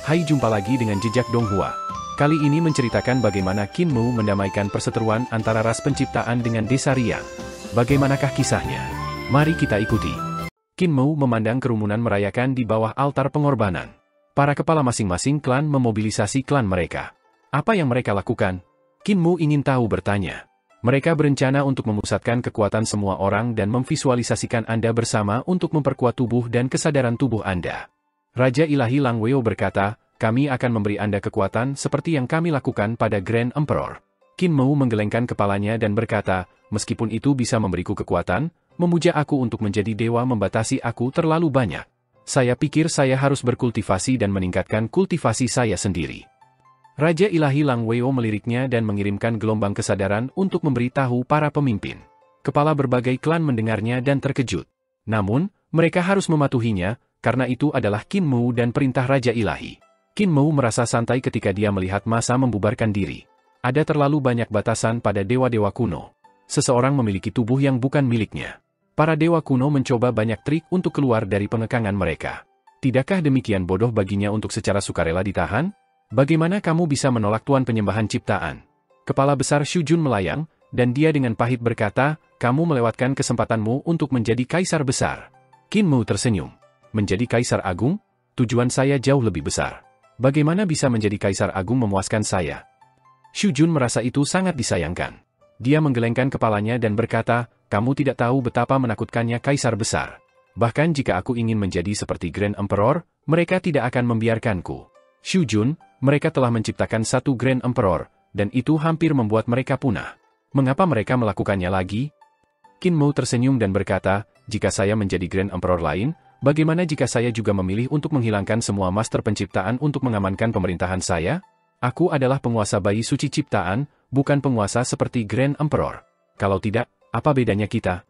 Hai, jumpa lagi dengan Jejak Donghua. Kali ini menceritakan bagaimana Qin Mu mendamaikan perseteruan antara ras penciptaan dengan desa Riang. Bagaimanakah kisahnya? Mari kita ikuti. Qin Mu memandang kerumunan merayakan di bawah altar pengorbanan. Para kepala masing-masing klan memobilisasi klan mereka. Apa yang mereka lakukan? Qin Mu ingin tahu, bertanya. Mereka berencana untuk memusatkan kekuatan semua orang dan memvisualisasikan Anda bersama untuk memperkuat tubuh dan kesadaran tubuh Anda. Raja Ilahi Lang Weo berkata, kami akan memberi Anda kekuatan seperti yang kami lakukan pada Grand Emperor. Qin Mu menggelengkan kepalanya dan berkata, meskipun itu bisa memberiku kekuatan, memuja aku untuk menjadi dewa membatasi aku terlalu banyak. Saya pikir saya harus berkultivasi dan meningkatkan kultivasi saya sendiri. Raja Ilahi Lang Weo meliriknya dan mengirimkan gelombang kesadaran untuk memberitahu para pemimpin. Kepala berbagai klan mendengarnya dan terkejut. Namun, mereka harus mematuhinya, karena itu adalah Qin Mu dan perintah Raja Ilahi. Qin Mu merasa santai ketika dia melihat masa membubarkan diri. Ada terlalu banyak batasan pada dewa-dewa kuno. Seseorang memiliki tubuh yang bukan miliknya. Para dewa kuno mencoba banyak trik untuk keluar dari pengekangan mereka. Tidakkah demikian bodoh baginya untuk secara sukarela ditahan? Bagaimana kamu bisa menolak Tuan Penyembahan Ciptaan? Kepala besar Xu Jun melayang, dan dia dengan pahit berkata, kamu melewatkan kesempatanmu untuk menjadi kaisar besar. Qin Mu tersenyum. Menjadi kaisar agung? Tujuan saya jauh lebih besar. Bagaimana bisa menjadi kaisar agung memuaskan saya? Xu Jun merasa itu sangat disayangkan. Dia menggelengkan kepalanya dan berkata, kamu tidak tahu betapa menakutkannya kaisar besar. Bahkan jika aku ingin menjadi seperti Grand Emperor, mereka tidak akan membiarkanku. Xu Jun, mereka telah menciptakan satu Grand Emperor, dan itu hampir membuat mereka punah. Mengapa mereka melakukannya lagi? Qin Mu tersenyum dan berkata, jika saya menjadi Grand Emperor lain, bagaimana jika saya juga memilih untuk menghilangkan semua master penciptaan untuk mengamankan pemerintahan saya? Aku adalah penguasa bayi suci ciptaan, bukan penguasa seperti Grand Emperor. Kalau tidak, apa bedanya kita?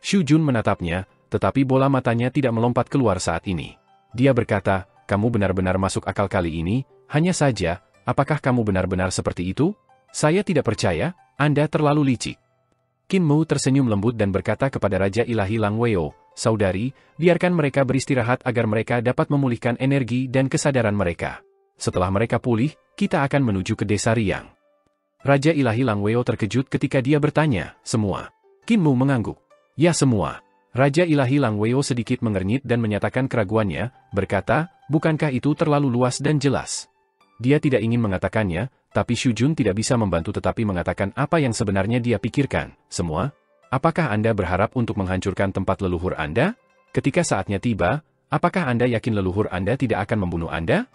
Xu Jun menatapnya, tetapi bola matanya tidak melompat keluar saat ini. Dia berkata, kamu benar-benar masuk akal kali ini, hanya saja, apakah kamu benar-benar seperti itu? Saya tidak percaya, Anda terlalu licik. Qin Mu tersenyum lembut dan berkata kepada Raja Ilahi Lang Weo, saudari, biarkan mereka beristirahat agar mereka dapat memulihkan energi dan kesadaran mereka. Setelah mereka pulih, kita akan menuju ke desa Riang. Raja Ilahi Lang Weo terkejut ketika dia bertanya, semua? Qin Mu mengangguk. Ya, semua. Raja Ilahi Lang Weo sedikit mengernyit dan menyatakan keraguannya, berkata, bukankah itu terlalu luas dan jelas? Dia tidak ingin mengatakannya, tapi Xu Jun tidak bisa membantu tetapi mengatakan apa yang sebenarnya dia pikirkan. Semua? Apakah Anda berharap untuk menghancurkan tempat leluhur Anda? Ketika saatnya tiba, apakah Anda yakin leluhur Anda tidak akan membunuh Anda?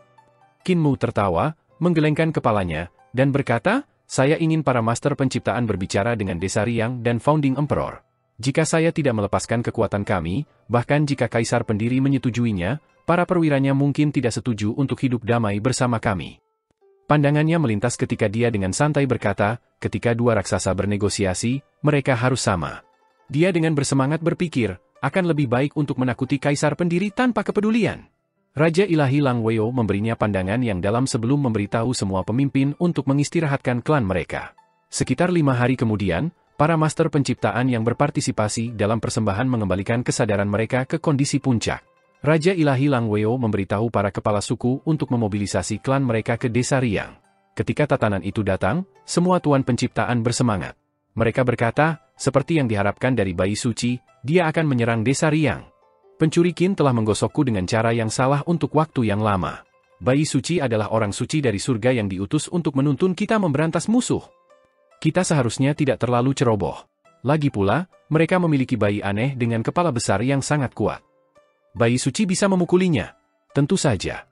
Qin Mu tertawa, menggelengkan kepalanya, dan berkata, saya ingin para master penciptaan berbicara dengan desa Riang dan Founding Emperor. Jika saya tidak melepaskan kekuatan kami, bahkan jika kaisar pendiri menyetujuinya, para perwiranya mungkin tidak setuju untuk hidup damai bersama kami. Pandangannya melintas ketika dia dengan santai berkata, ketika dua raksasa bernegosiasi, mereka harus sama. Dia dengan bersemangat berpikir, akan lebih baik untuk menakuti kaisar pendiri tanpa kepedulian. Raja Ilahi Lang Weo memberinya pandangan yang dalam sebelum memberitahu semua pemimpin untuk mengistirahatkan klan mereka. Sekitar 5 hari kemudian, para master penciptaan yang berpartisipasi dalam persembahan mengembalikan kesadaran mereka ke kondisi puncak. Raja Ilahi Lang Weo memberitahu para kepala suku untuk memobilisasi klan mereka ke desa Riang. Ketika tatanan itu datang, semua tuan penciptaan bersemangat. Mereka berkata, seperti yang diharapkan dari bayi suci, dia akan menyerang desa Riang. Pencuri Qin telah menggosokku dengan cara yang salah untuk waktu yang lama. Bayi suci adalah orang suci dari surga yang diutus untuk menuntun kita memberantas musuh. Kita seharusnya tidak terlalu ceroboh. Lagi pula, mereka memiliki bayi aneh dengan kepala besar yang sangat kuat. Bayi suci bisa memukulinya. Tentu saja.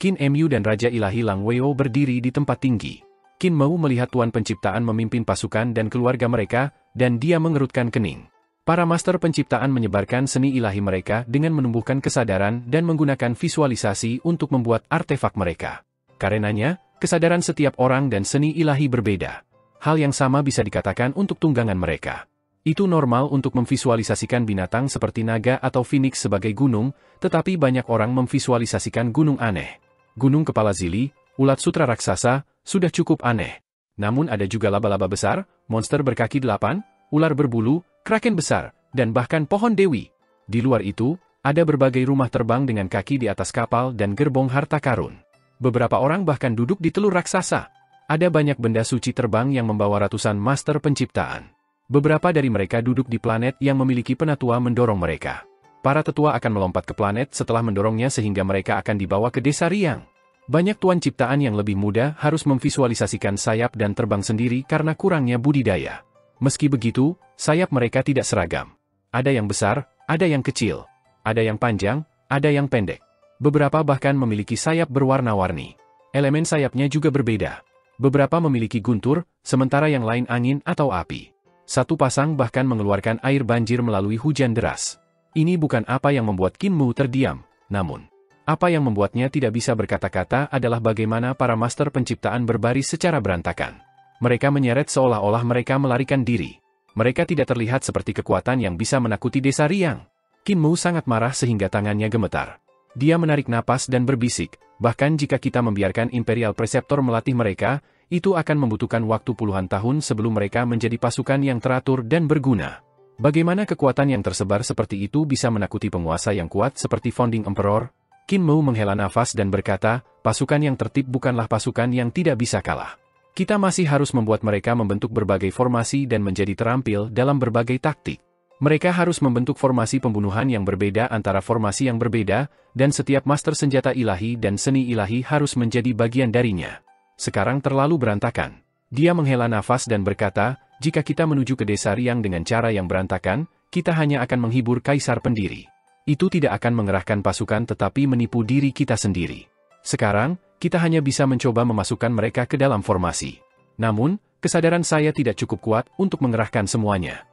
Qin Mu dan Raja Ilahi Lang Weo berdiri di tempat tinggi. Qin Mu melihat Tuan Penciptaan memimpin pasukan dan keluarga mereka, dan dia mengerutkan kening. Para master penciptaan menyebarkan seni ilahi mereka dengan menumbuhkan kesadaran dan menggunakan visualisasi untuk membuat artefak mereka. Karenanya, kesadaran setiap orang dan seni ilahi berbeda. Hal yang sama bisa dikatakan untuk tunggangan mereka. Itu normal untuk memvisualisasikan binatang seperti naga atau phoenix sebagai gunung, tetapi banyak orang memvisualisasikan gunung aneh. Gunung kepala zili, ulat sutra raksasa, sudah cukup aneh. Namun ada juga laba-laba besar, monster berkaki 8, ular berbulu, kraken besar, dan bahkan pohon dewi. Di luar itu, Ada berbagai rumah terbang dengan kaki di atas kapal dan gerbong harta karun. Beberapa orang bahkan duduk di telur raksasa. Ada banyak benda suci terbang yang membawa ratusan master penciptaan. Beberapa dari mereka duduk di planet yang memiliki penatua mendorong mereka. Para tetua akan melompat ke planet setelah mendorongnya sehingga mereka akan dibawa ke desa Riang. Banyak tuan ciptaan yang lebih muda harus memvisualisasikan sayap dan terbang sendiri karena kurangnya budidaya. Meski begitu, sayap mereka tidak seragam. Ada yang besar, ada yang kecil. Ada yang panjang, ada yang pendek. Beberapa bahkan memiliki sayap berwarna-warni. Elemen sayapnya juga berbeda. Beberapa memiliki guntur, sementara yang lain angin atau api. Satu pasang bahkan mengeluarkan air banjir melalui hujan deras. Ini bukan apa yang membuat Qin Mu terdiam, namun apa yang membuatnya tidak bisa berkata-kata adalah bagaimana para master penciptaan berbaris secara berantakan. Mereka menyeret seolah-olah mereka melarikan diri. Mereka tidak terlihat seperti kekuatan yang bisa menakuti desa Riang. Qin Mu sangat marah sehingga tangannya gemetar. Dia menarik napas dan berbisik, bahkan jika kita membiarkan Imperial Preceptor melatih mereka, itu akan membutuhkan waktu puluhan tahun sebelum mereka menjadi pasukan yang teratur dan berguna. Bagaimana kekuatan yang tersebar seperti itu bisa menakuti penguasa yang kuat seperti Founding Emperor? Qin Mu menghela nafas dan berkata, pasukan yang tertib bukanlah pasukan yang tidak bisa kalah. Kita masih harus membuat mereka membentuk berbagai formasi dan menjadi terampil dalam berbagai taktik. Mereka harus membentuk formasi pembunuhan yang berbeda antara formasi yang berbeda, dan setiap master senjata ilahi dan seni ilahi harus menjadi bagian darinya. Sekarang terlalu berantakan. Dia menghela nafas dan berkata, jika kita menuju ke desa Riang dengan cara yang berantakan, kita hanya akan menghibur kaisar pendiri. Itu tidak akan mengerahkan pasukan tetapi menipu diri kita sendiri. Sekarang, kita hanya bisa mencoba memasukkan mereka ke dalam formasi. Namun, kesadaran saya tidak cukup kuat untuk mengerahkan semuanya.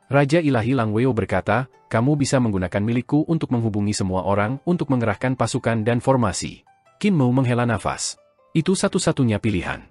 Raja Ilahi Lang Weo berkata, kamu bisa menggunakan milikku untuk menghubungi semua orang untuk mengerahkan pasukan dan formasi. Qin Mu menghela nafas. Itu satu-satunya pilihan.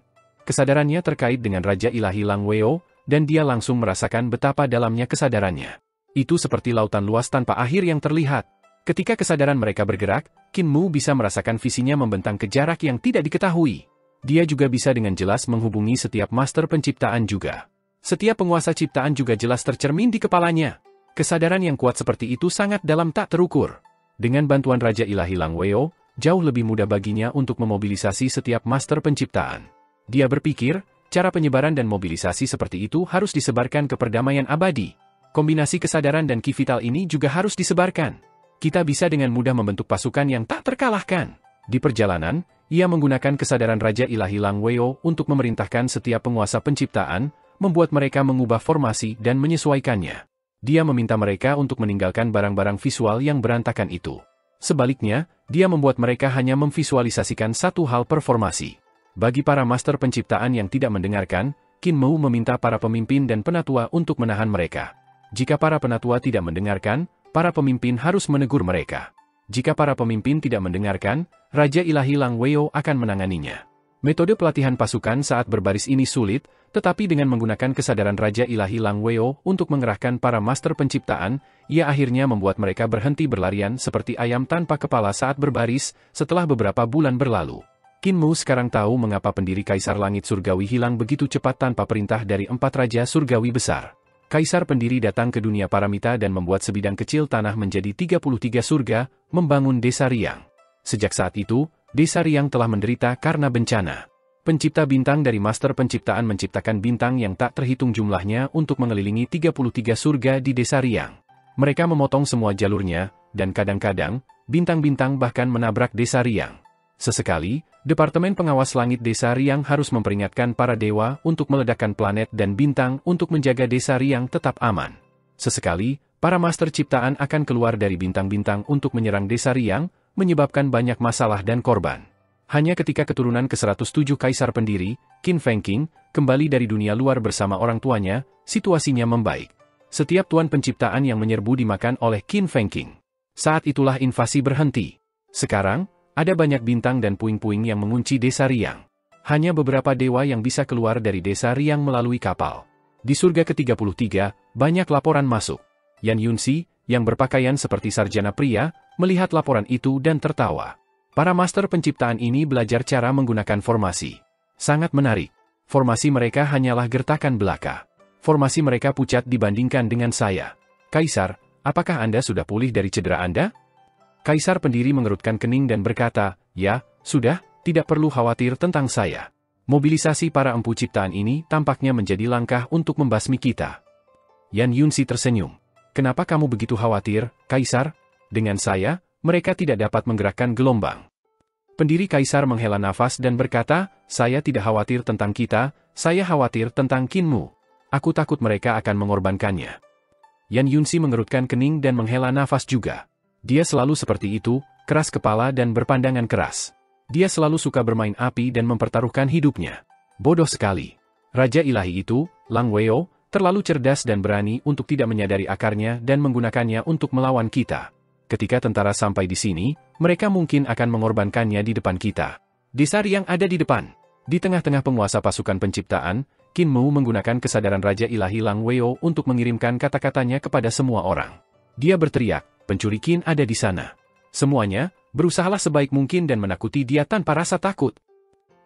Kesadarannya terkait dengan Raja Ilahi Lang Weo, dan dia langsung merasakan betapa dalamnya kesadarannya. Itu seperti lautan luas tanpa akhir yang terlihat. Ketika kesadaran mereka bergerak, Qin Mu bisa merasakan visinya membentang ke jarak yang tidak diketahui. Dia juga bisa dengan jelas menghubungi setiap master penciptaan juga. Setiap penguasa ciptaan juga jelas tercermin di kepalanya. Kesadaran yang kuat seperti itu sangat dalam tak terukur. Dengan bantuan Raja Ilahi Lang Weo, jauh lebih mudah baginya untuk memobilisasi setiap master penciptaan. Dia berpikir, cara penyebaran dan mobilisasi seperti itu harus disebarkan ke perdamaian abadi. Kombinasi kesadaran dan ki vital ini juga harus disebarkan. Kita bisa dengan mudah membentuk pasukan yang tak terkalahkan. Di perjalanan, ia menggunakan kesadaran Raja Ilahi Lang Weo untuk memerintahkan setiap penguasa penciptaan, membuat mereka mengubah formasi dan menyesuaikannya. Dia meminta mereka untuk meninggalkan barang-barang visual yang berantakan itu. Sebaliknya, dia membuat mereka hanya memvisualisasikan satu hal per formasi. Bagi para master penciptaan yang tidak mendengarkan, Qin Mu meminta para pemimpin dan penatua untuk menahan mereka. Jika para penatua tidak mendengarkan, para pemimpin harus menegur mereka. Jika para pemimpin tidak mendengarkan, Raja Ilahi Lang Weo akan menanganinya. Metode pelatihan pasukan saat berbaris ini sulit, tetapi dengan menggunakan kesadaran Raja Ilahi Lang Weo untuk mengerahkan para master penciptaan, ia akhirnya membuat mereka berhenti berlarian seperti ayam tanpa kepala saat berbaris setelah beberapa bulan berlalu. Qin Mu sekarang tahu mengapa pendiri Kaisar Langit Surgawi hilang begitu cepat tanpa perintah dari 4 Raja Surgawi besar. Kaisar pendiri datang ke dunia paramita dan membuat sebidang kecil tanah menjadi 33 surga, membangun desa Riang. Sejak saat itu, desa Riang telah menderita karena bencana. Pencipta bintang dari master penciptaan menciptakan bintang yang tak terhitung jumlahnya untuk mengelilingi 33 surga di desa Riang. Mereka memotong semua jalurnya, dan kadang-kadang, bintang-bintang bahkan menabrak desa Riang. Sesekali, Departemen Pengawas Langit Desa Riang harus memperingatkan para dewa untuk meledakkan planet dan bintang untuk menjaga desa Riang tetap aman. Sesekali, para master ciptaan akan keluar dari bintang-bintang untuk menyerang desa Riang, menyebabkan banyak masalah dan korban. Hanya ketika keturunan ke-107 Kaisar pendiri, Qin Fengqing, kembali dari dunia luar bersama orang tuanya, situasinya membaik. Setiap tuan penciptaan yang menyerbu dimakan oleh Qin Fengqing. Saat itulah invasi berhenti. Sekarang, ada banyak bintang dan puing-puing yang mengunci desa Riang. Hanya beberapa dewa yang bisa keluar dari desa Riang melalui kapal. Di surga ke-33, banyak laporan masuk. Yan Yunxi, yang berpakaian seperti sarjana pria, melihat laporan itu dan tertawa. Para master penciptaan ini belajar cara menggunakan formasi. Sangat menarik. Formasi mereka hanyalah gertakan belaka. Formasi mereka pucat dibandingkan dengan saya. Kaisar, apakah Anda sudah pulih dari cedera Anda? Kaisar pendiri mengerutkan kening dan berkata, ya, sudah, tidak perlu khawatir tentang saya. Mobilisasi para empu ciptaan ini tampaknya menjadi langkah untuk membasmi kita. Yan Yunsi tersenyum. Kenapa kamu begitu khawatir, Kaisar? Dengan saya, mereka tidak dapat menggerakkan gelombang. Pendiri Kaisar menghela nafas dan berkata, saya tidak khawatir tentang kita, saya khawatir tentang Qinmu. Aku takut mereka akan mengorbankannya. Yan Yunsi mengerutkan kening dan menghela nafas juga. Dia selalu seperti itu, keras kepala dan berpandangan keras. Dia selalu suka bermain api dan mempertaruhkan hidupnya. Bodoh sekali. Raja ilahi itu, Lang Weo, terlalu cerdas dan berani untuk tidak menyadari akarnya dan menggunakannya untuk melawan kita. Ketika tentara sampai di sini, mereka mungkin akan mengorbankannya di depan kita. Desa Riang ada di depan. Di tengah-tengah penguasa pasukan penciptaan, Qin Mu menggunakan kesadaran Raja Ilahi Lang Weo untuk mengirimkan kata-katanya kepada semua orang. Dia berteriak, pencuri Qin ada di sana. Semuanya, berusahalah sebaik mungkin dan menakuti dia tanpa rasa takut.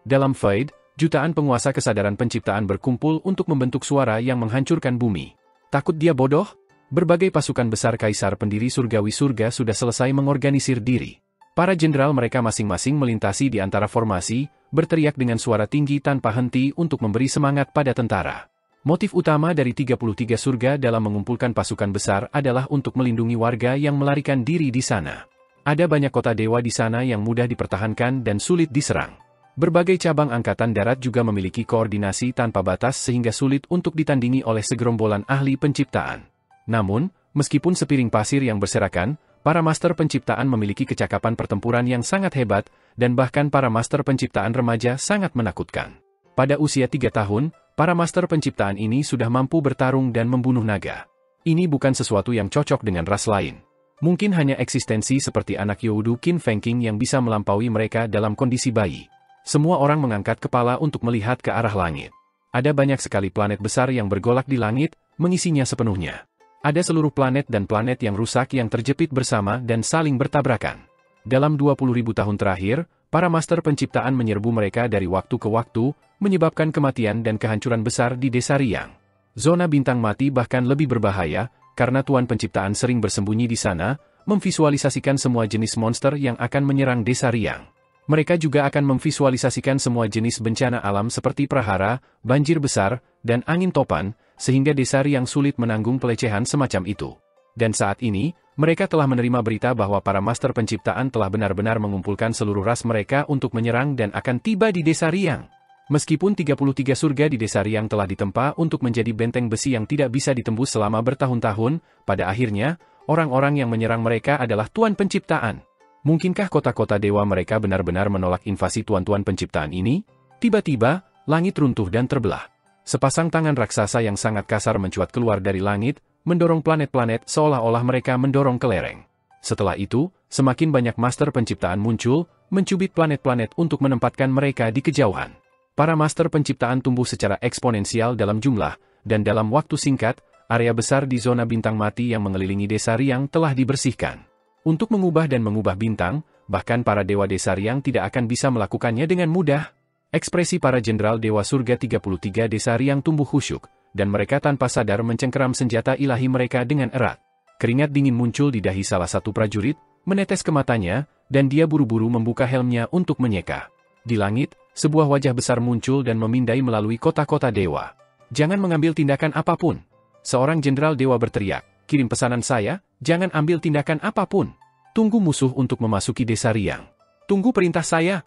Dalam Fade, jutaan penguasa kesadaran penciptaan berkumpul untuk membentuk suara yang menghancurkan bumi. Takut dia bodoh? Berbagai pasukan besar Kaisar pendiri surgawi surga sudah selesai mengorganisir diri. Para jenderal mereka masing-masing melintasi di antara formasi, berteriak dengan suara tinggi tanpa henti untuk memberi semangat pada tentara. Motif utama dari 33 surga dalam mengumpulkan pasukan besar adalah untuk melindungi warga yang melarikan diri di sana. Ada banyak kota dewa di sana yang mudah dipertahankan dan sulit diserang. Berbagai cabang angkatan darat juga memiliki koordinasi tanpa batas sehingga sulit untuk ditandingi oleh segerombolan ahli penciptaan. Namun, meskipun sepiring pasir yang berserakan, para master penciptaan memiliki kecakapan pertempuran yang sangat hebat, dan bahkan para master penciptaan remaja sangat menakutkan. Pada usia 3 tahun, para master penciptaan ini sudah mampu bertarung dan membunuh naga. Ini bukan sesuatu yang cocok dengan ras lain. Mungkin hanya eksistensi seperti anak Youdu Qin Fengqing yang bisa melampaui mereka dalam kondisi bayi. Semua orang mengangkat kepala untuk melihat ke arah langit. Ada banyak sekali planet besar yang bergolak di langit, mengisinya sepenuhnya. Ada seluruh planet dan planet yang rusak yang terjepit bersama dan saling bertabrakan. Dalam 20.000 tahun terakhir, para master penciptaan menyerbu mereka dari waktu ke waktu, menyebabkan kematian dan kehancuran besar di Desa Riang. Zona bintang mati bahkan lebih berbahaya, karena Tuan Penciptaan sering bersembunyi di sana, memvisualisasikan semua jenis monster yang akan menyerang Desa Riang. Mereka juga akan memvisualisasikan semua jenis bencana alam seperti prahara, banjir besar, dan angin topan, sehingga Desa Riang sulit menanggung pelecehan semacam itu. Dan saat ini, mereka telah menerima berita bahwa para master penciptaan telah benar-benar mengumpulkan seluruh ras mereka untuk menyerang dan akan tiba di Desa Riang. Meskipun 33 surga di Desa Riang telah ditempa untuk menjadi benteng besi yang tidak bisa ditembus selama bertahun-tahun, pada akhirnya, orang-orang yang menyerang mereka adalah Tuan Penciptaan. Mungkinkah kota-kota dewa mereka benar-benar menolak invasi tuan-tuan penciptaan ini? Tiba-tiba, langit runtuh dan terbelah. Sepasang tangan raksasa yang sangat kasar mencuat keluar dari langit, mendorong planet-planet seolah-olah mereka mendorong ke lereng. Setelah itu, semakin banyak master penciptaan muncul, mencubit planet-planet untuk menempatkan mereka di kejauhan. Para master penciptaan tumbuh secara eksponensial dalam jumlah, dan dalam waktu singkat, area besar di zona bintang mati yang mengelilingi Desa Riang telah dibersihkan. Untuk mengubah dan mengubah bintang, bahkan para dewa Desa Riang tidak akan bisa melakukannya dengan mudah. Ekspresi para jenderal Dewa Surga 33 Desa Riang tumbuh khusyuk, dan mereka tanpa sadar mencengkeram senjata ilahi mereka dengan erat. Keringat dingin muncul di dahi salah satu prajurit, menetes ke matanya, dan dia buru-buru membuka helmnya untuk menyeka. Di langit, sebuah wajah besar muncul dan memindai melalui kota-kota dewa. Jangan mengambil tindakan apapun. Seorang jenderal dewa berteriak, kirim pesanan saya, jangan ambil tindakan apapun. Tunggu musuh untuk memasuki Desa Riang. Tunggu perintah saya.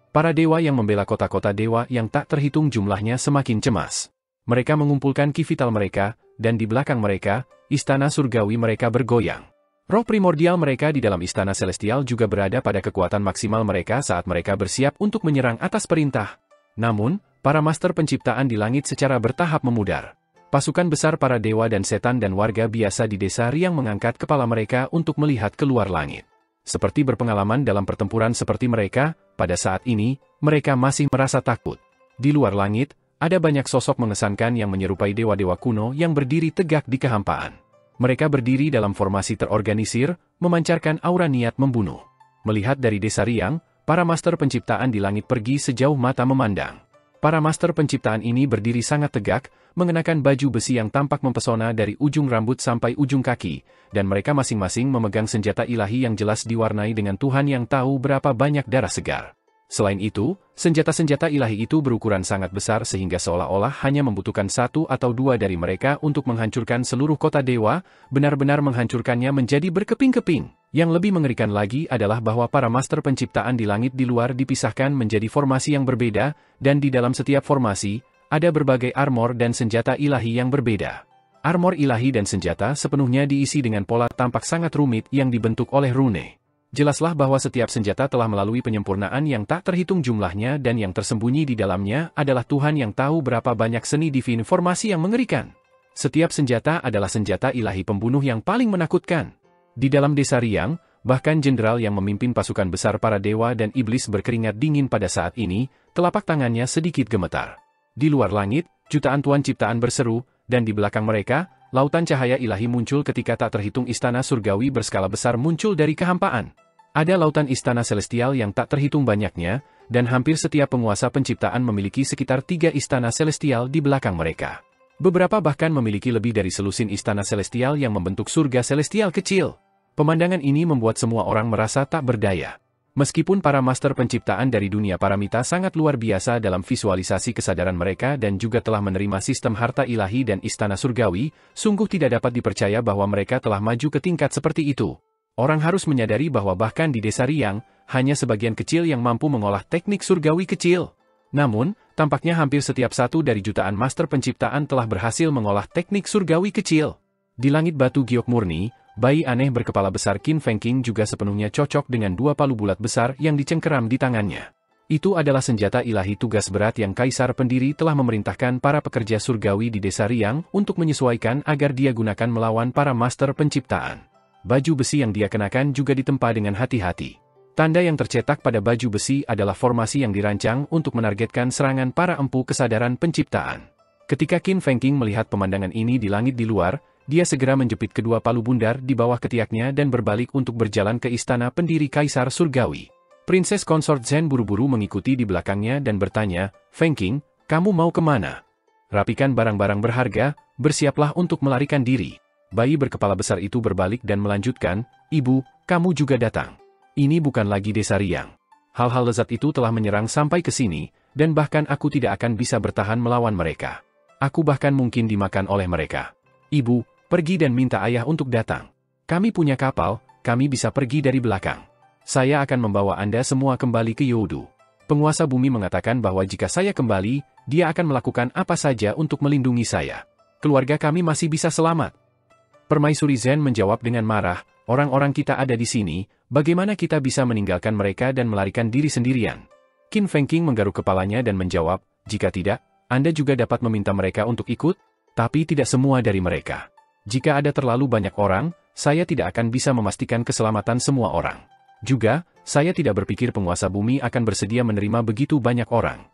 Para dewa yang membela kota-kota dewa yang tak terhitung jumlahnya semakin cemas. Mereka mengumpulkan ki vital mereka, dan di belakang mereka, istana surgawi mereka bergoyang. Roh primordial mereka di dalam istana celestial juga berada pada kekuatan maksimal mereka saat mereka bersiap untuk menyerang atas perintah. Namun, para master penciptaan di langit secara bertahap memudar. Pasukan besar para dewa dan setan dan warga biasa di Desa Riang mengangkat kepala mereka untuk melihat keluar langit. Seperti berpengalaman dalam pertempuran seperti mereka, pada saat ini, mereka masih merasa takut. Di luar langit, ada banyak sosok mengesankan yang menyerupai dewa-dewa kuno yang berdiri tegak di kehampaan. Mereka berdiri dalam formasi terorganisir, memancarkan aura niat membunuh. Melihat dari Desa Riang, para master penciptaan di langit pergi sejauh mata memandang. Para master penciptaan ini berdiri sangat tegak, mengenakan baju besi yang tampak mempesona dari ujung rambut sampai ujung kaki, dan mereka masing-masing memegang senjata ilahi yang jelas diwarnai dengan Tuhan yang tahu berapa banyak darah segar. Selain itu, senjata-senjata ilahi itu berukuran sangat besar sehingga seolah-olah hanya membutuhkan satu atau dua dari mereka untuk menghancurkan seluruh kota dewa, benar-benar menghancurkannya menjadi berkeping-keping. Yang lebih mengerikan lagi adalah bahwa para master penciptaan di langit di luar dipisahkan menjadi formasi yang berbeda, dan di dalam setiap formasi, ada berbagai armor dan senjata ilahi yang berbeda. Armor ilahi dan senjata sepenuhnya diisi dengan pola tampak sangat rumit yang dibentuk oleh rune. Jelaslah bahwa setiap senjata telah melalui penyempurnaan yang tak terhitung jumlahnya dan yang tersembunyi di dalamnya adalah Tuhan yang tahu berapa banyak seni divine formasi yang mengerikan. Setiap senjata adalah senjata ilahi pembunuh yang paling menakutkan. Di dalam desa Riang, bahkan jenderal yang memimpin pasukan besar para dewa dan iblis berkeringat dingin pada saat ini, telapak tangannya sedikit gemetar. Di luar langit, jutaan tuan ciptaan berseru, dan di belakang mereka, lautan cahaya ilahi muncul ketika tak terhitung istana surgawi berskala besar muncul dari kehampaan. Ada lautan istana celestial yang tak terhitung banyaknya, dan hampir setiap penguasa penciptaan memiliki sekitar 3 istana celestial di belakang mereka. Beberapa bahkan memiliki lebih dari selusin istana celestial yang membentuk surga celestial kecil. Pemandangan ini membuat semua orang merasa tak berdaya. Meskipun para master penciptaan dari dunia paramita sangat luar biasa dalam visualisasi kesadaran mereka dan juga telah menerima sistem harta ilahi dan istana surgawi, sungguh tidak dapat dipercaya bahwa mereka telah maju ke tingkat seperti itu. Orang harus menyadari bahwa bahkan di desa Riang, hanya sebagian kecil yang mampu mengolah teknik surgawi kecil. Namun, tampaknya hampir setiap satu dari jutaan master penciptaan telah berhasil mengolah teknik surgawi kecil. Di langit batu giok murni, bayi aneh berkepala besar Qin Feng Qing juga sepenuhnya cocok dengan 2 palu bulat besar yang dicengkeram di tangannya. Itu adalah senjata ilahi tugas berat yang Kaisar Pendiri telah memerintahkan para pekerja surgawi di desa Riang untuk menyesuaikan agar dia gunakan melawan para master penciptaan. Baju besi yang dia kenakan juga ditempa dengan hati-hati. Tanda yang tercetak pada baju besi adalah formasi yang dirancang untuk menargetkan serangan para empu kesadaran penciptaan. Ketika Qin Feng Qing melihat pemandangan ini di langit di luar, dia segera menjepit kedua palu bundar di bawah ketiaknya dan berbalik untuk berjalan ke istana pendiri Kaisar Surgawi. Princess Consort Zhen buru-buru mengikuti di belakangnya dan bertanya, "Feng Qing, kamu mau kemana?" "Rapikan barang-barang berharga, bersiaplah untuk melarikan diri." Bayi berkepala besar itu berbalik dan melanjutkan, "Ibu, kamu juga datang. Ini bukan lagi desa Riang. Hal-hal lezat itu telah menyerang sampai ke sini, dan bahkan aku tidak akan bisa bertahan melawan mereka. Aku bahkan mungkin dimakan oleh mereka. Ibu, pergi dan minta ayah untuk datang. Kami punya kapal, kami bisa pergi dari belakang. Saya akan membawa Anda semua kembali ke Youdu." Penguasa bumi mengatakan bahwa jika saya kembali, dia akan melakukan apa saja untuk melindungi saya. Keluarga kami masih bisa selamat. Permaisuri Zhen menjawab dengan marah, "Orang-orang kita ada di sini, bagaimana kita bisa meninggalkan mereka dan melarikan diri sendirian?" Qin Feng Qing menggaruk kepalanya dan menjawab, "Jika tidak, Anda juga dapat meminta mereka untuk ikut, tapi tidak semua dari mereka. Jika ada terlalu banyak orang, saya tidak akan bisa memastikan keselamatan semua orang. Juga, saya tidak berpikir penguasa bumi akan bersedia menerima begitu banyak orang."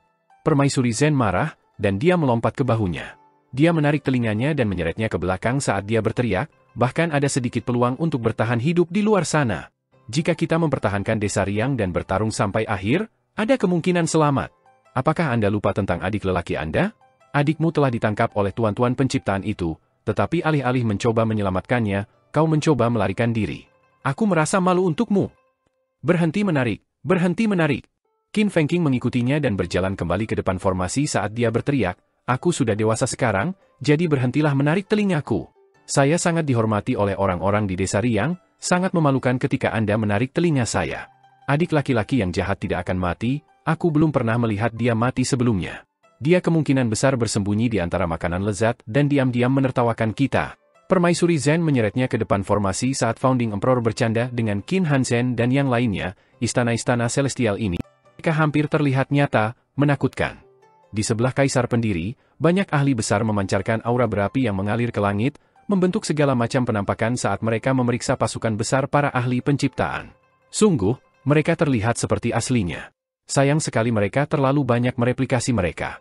Permaisuri Zhen marah, dan dia melompat ke bahunya. Dia menarik telinganya dan menyeretnya ke belakang saat dia berteriak, "Bahkan ada sedikit peluang untuk bertahan hidup di luar sana. Jika kita mempertahankan desa Riang dan bertarung sampai akhir, ada kemungkinan selamat. Apakah Anda lupa tentang adik lelaki Anda? Adikmu telah ditangkap oleh tuan-tuan penciptaan itu, tetapi alih-alih mencoba menyelamatkannya, kau mencoba melarikan diri. Aku merasa malu untukmu. Berhenti menarik, berhenti menarik." Qin Feng Qing mengikutinya dan berjalan kembali ke depan formasi saat dia berteriak, "Aku sudah dewasa sekarang, jadi berhentilah menarik telingaku. Saya sangat dihormati oleh orang-orang di desa Riang, sangat memalukan ketika Anda menarik telinga saya. Adik laki-laki yang jahat tidak akan mati, aku belum pernah melihat dia mati sebelumnya. Dia kemungkinan besar bersembunyi di antara makanan lezat dan diam-diam menertawakan kita." Permaisuri Zhen menyeretnya ke depan formasi saat Founding Emperor bercanda dengan Qin Hansen dan yang lainnya. Istana-istana celestial ini, mereka hampir terlihat nyata, menakutkan. Di sebelah Kaisar Pendiri, banyak ahli besar memancarkan aura berapi yang mengalir ke langit, membentuk segala macam penampakan saat mereka memeriksa pasukan besar para ahli penciptaan. Sungguh, mereka terlihat seperti aslinya. Sayang sekali mereka terlalu banyak mereplikasi mereka.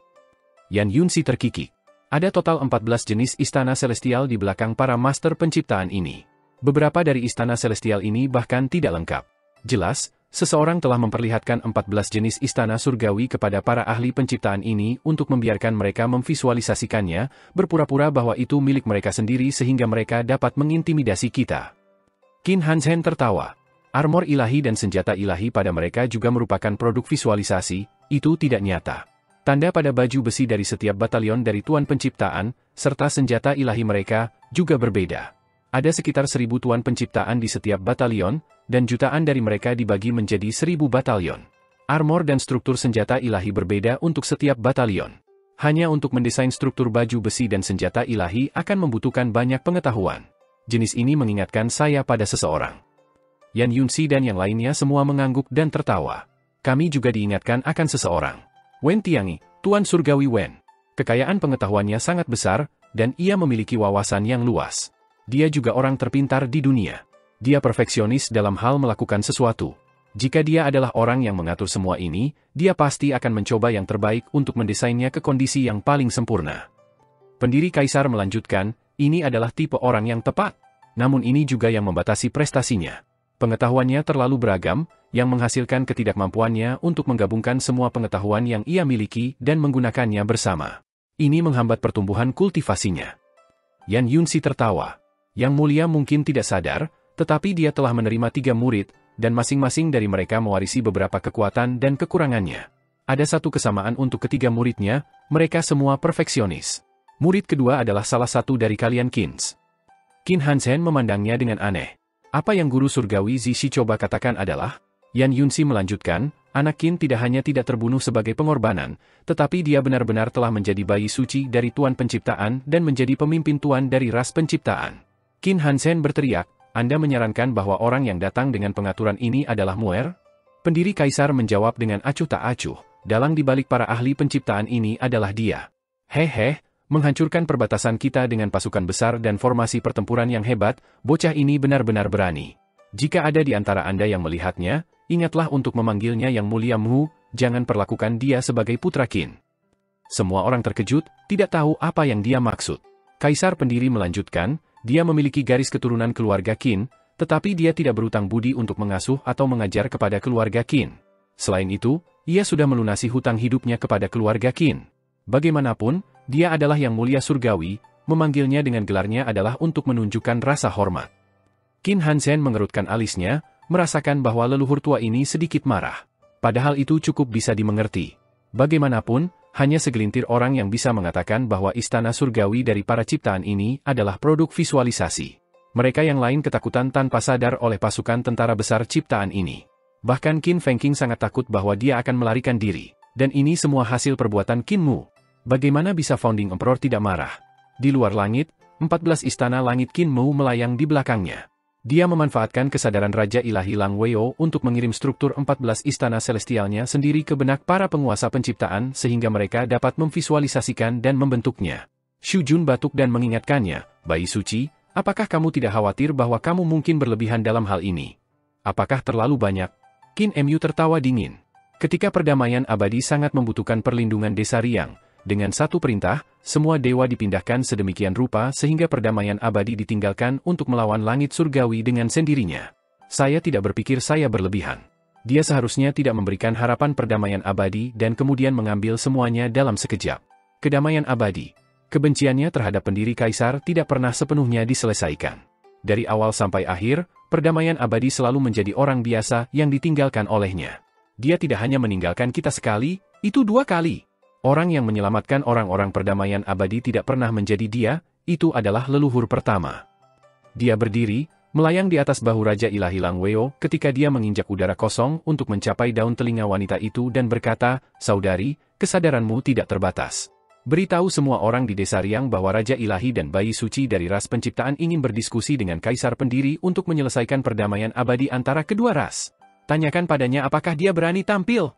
Yan Yunxi terkikik. Ada total 14 jenis istana celestial di belakang para master penciptaan ini. Beberapa dari istana celestial ini bahkan tidak lengkap. Jelas, Seseorang telah memperlihatkan 14 jenis istana surgawi kepada para ahli penciptaan ini untuk membiarkan mereka memvisualisasikannya, berpura-pura bahwa itu milik mereka sendiri sehingga mereka dapat mengintimidasi kita. Qin Hansen tertawa. Armor ilahi dan senjata ilahi pada mereka juga merupakan produk visualisasi, itu tidak nyata. Tanda pada baju besi dari setiap batalion dari Tuan Penciptaan, serta senjata ilahi mereka, juga berbeda. Ada sekitar 1000 Tuan Penciptaan di setiap batalion, dan jutaan dari mereka dibagi menjadi 1000 batalion. Armor dan struktur senjata ilahi berbeda untuk setiap batalion. Hanya untuk mendesain struktur baju besi dan senjata ilahi akan membutuhkan banyak pengetahuan. Jenis ini mengingatkan saya pada seseorang. Yan Yunxi dan yang lainnya semua mengangguk dan tertawa. Kami juga diingatkan akan seseorang. Wen Tianyi, Tuan Surgawi Wen. Kekayaan pengetahuannya sangat besar, dan ia memiliki wawasan yang luas. Dia juga orang terpintar di dunia. Dia perfeksionis dalam hal melakukan sesuatu. Jika dia adalah orang yang mengatur semua ini, dia pasti akan mencoba yang terbaik untuk mendesainnya ke kondisi yang paling sempurna. Pendiri Kaisar melanjutkan, ini adalah tipe orang yang tepat. Namun ini juga yang membatasi prestasinya. Pengetahuannya terlalu beragam, yang menghasilkan ketidakmampuannya untuk menggabungkan semua pengetahuan yang ia miliki dan menggunakannya bersama. Ini menghambat pertumbuhan kultivasinya. Yan Yunxi tertawa. Yang mulia mungkin tidak sadar, tetapi dia telah menerima 3 murid, dan masing-masing dari mereka mewarisi beberapa kekuatan dan kekurangannya. Ada satu kesamaan untuk ketiga muridnya, mereka semua perfeksionis. Murid kedua adalah salah satu dari kalian Qins. Qin Hansen memandangnya dengan aneh. Apa yang guru surgawi Zishi coba katakan adalah, Yan Yunxi melanjutkan, anak Qin tidak hanya tidak terbunuh sebagai pengorbanan, tetapi dia benar-benar telah menjadi bayi suci dari Tuan Penciptaan dan menjadi pemimpin Tuan dari ras penciptaan. Qin Hansen berteriak, Anda menyarankan bahwa orang yang datang dengan pengaturan ini adalah Muer? Pendiri Kaisar menjawab dengan acuh tak acuh, dalang di balik para ahli penciptaan ini adalah dia. Hehe, menghancurkan perbatasan kita dengan pasukan besar dan formasi pertempuran yang hebat, bocah ini benar-benar berani. Jika ada di antara Anda yang melihatnya, ingatlah untuk memanggilnya Yang Mulia Mu, jangan perlakukan dia sebagai putra Qin. Semua orang terkejut, tidak tahu apa yang dia maksud. Kaisar pendiri melanjutkan, dia memiliki garis keturunan keluarga Qin, tetapi dia tidak berutang budi untuk mengasuh atau mengajar kepada keluarga Qin. Selain itu, ia sudah melunasi hutang hidupnya kepada keluarga Qin. Bagaimanapun, dia adalah Yang Mulia Surgawi, memanggilnya dengan gelarnya adalah untuk menunjukkan rasa hormat. Qin Hansen mengerutkan alisnya, merasakan bahwa leluhur tua ini sedikit marah. Padahal itu cukup bisa dimengerti. Bagaimanapun, hanya segelintir orang yang bisa mengatakan bahwa istana surgawi dari para ciptaan ini adalah produk visualisasi. Mereka yang lain ketakutan tanpa sadar oleh pasukan tentara besar ciptaan ini. Bahkan Qin Fengqing sangat takut bahwa dia akan melarikan diri. Dan ini semua hasil perbuatan Qin Mu. Bagaimana bisa Founding Emperor tidak marah? Di luar langit, 14 istana langit Qin Mu melayang di belakangnya. Dia memanfaatkan kesadaran Raja Ilahi Lang Weo untuk mengirim struktur 14 istana celestialnya sendiri ke benak para penguasa penciptaan sehingga mereka dapat memvisualisasikan dan membentuknya. Xu Jun batuk dan mengingatkannya, Bayi suci, apakah kamu tidak khawatir bahwa kamu mungkin berlebihan dalam hal ini? Apakah terlalu banyak? Qin Mu tertawa dingin. Ketika perdamaian abadi sangat membutuhkan perlindungan desa Riang, dengan satu perintah, semua dewa dipindahkan sedemikian rupa sehingga perdamaian abadi ditinggalkan untuk melawan langit surgawi dengan sendirinya. Saya tidak berpikir saya berlebihan. Dia seharusnya tidak memberikan harapan perdamaian abadi dan kemudian mengambil semuanya dalam sekejap. Kedamaian abadi. Kebenciannya terhadap pendiri Kaisar tidak pernah sepenuhnya diselesaikan. Dari awal sampai akhir, perdamaian abadi selalu menjadi orang biasa yang ditinggalkan olehnya. Dia tidak hanya meninggalkan kita sekali, itu 2 kali. Orang yang menyelamatkan orang-orang perdamaian abadi tidak pernah menjadi dia, itu adalah leluhur pertama. Dia berdiri, melayang di atas bahu Raja Ilahi Lang Weo ketika dia menginjak udara kosong untuk mencapai daun telinga wanita itu dan berkata, Saudari, kesadaranmu tidak terbatas. Beritahu semua orang di desa Riang bahwa Raja Ilahi dan Bayi Suci dari ras penciptaan ingin berdiskusi dengan Kaisar pendiri untuk menyelesaikan perdamaian abadi antara kedua ras. Tanyakan padanya apakah dia berani tampil.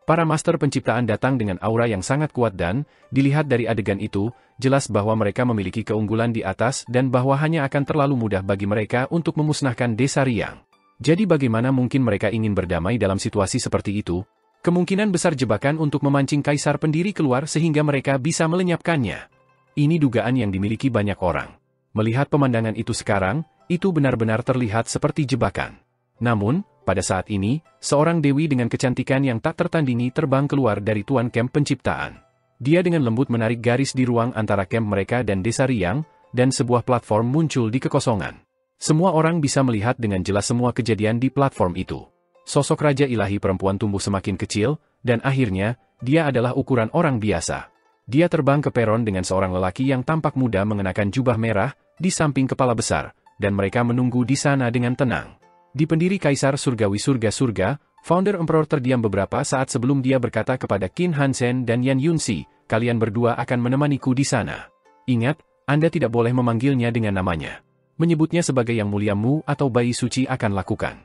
Para master penciptaan datang dengan aura yang sangat kuat dan, dilihat dari adegan itu, jelas bahwa mereka memiliki keunggulan di atas dan bahwa hanya akan terlalu mudah bagi mereka untuk memusnahkan desa Riang. Jadi bagaimana mungkin mereka ingin berdamai dalam situasi seperti itu? Kemungkinan besar jebakan untuk memancing Kaisar pendiri keluar sehingga mereka bisa melenyapkannya. Ini dugaan yang dimiliki banyak orang. Melihat pemandangan itu sekarang, itu benar-benar terlihat seperti jebakan. Namun, Pada saat ini, seorang dewi dengan kecantikan yang tak tertandingi terbang keluar dari tuan kamp penciptaan. Dia dengan lembut menarik garis di ruang antara kamp mereka dan desa Riang, dan sebuah platform muncul di kekosongan. Semua orang bisa melihat dengan jelas semua kejadian di platform itu. Sosok Raja Ilahi perempuan tumbuh semakin kecil, dan akhirnya, dia adalah ukuran orang biasa. Dia terbang ke peron dengan seorang lelaki yang tampak muda mengenakan jubah merah, di samping kepala besar, dan mereka menunggu di sana dengan tenang. Di pendiri Kaisar Surgawi Surga-Surga, founder Emperor terdiam beberapa saat sebelum dia berkata kepada Qin Hansen dan Yan Yunxi, kalian berdua akan menemaniku di sana. Ingat, Anda tidak boleh memanggilnya dengan namanya. Menyebutnya sebagai Yang Mulia Mu atau Bayi Suci akan lakukan.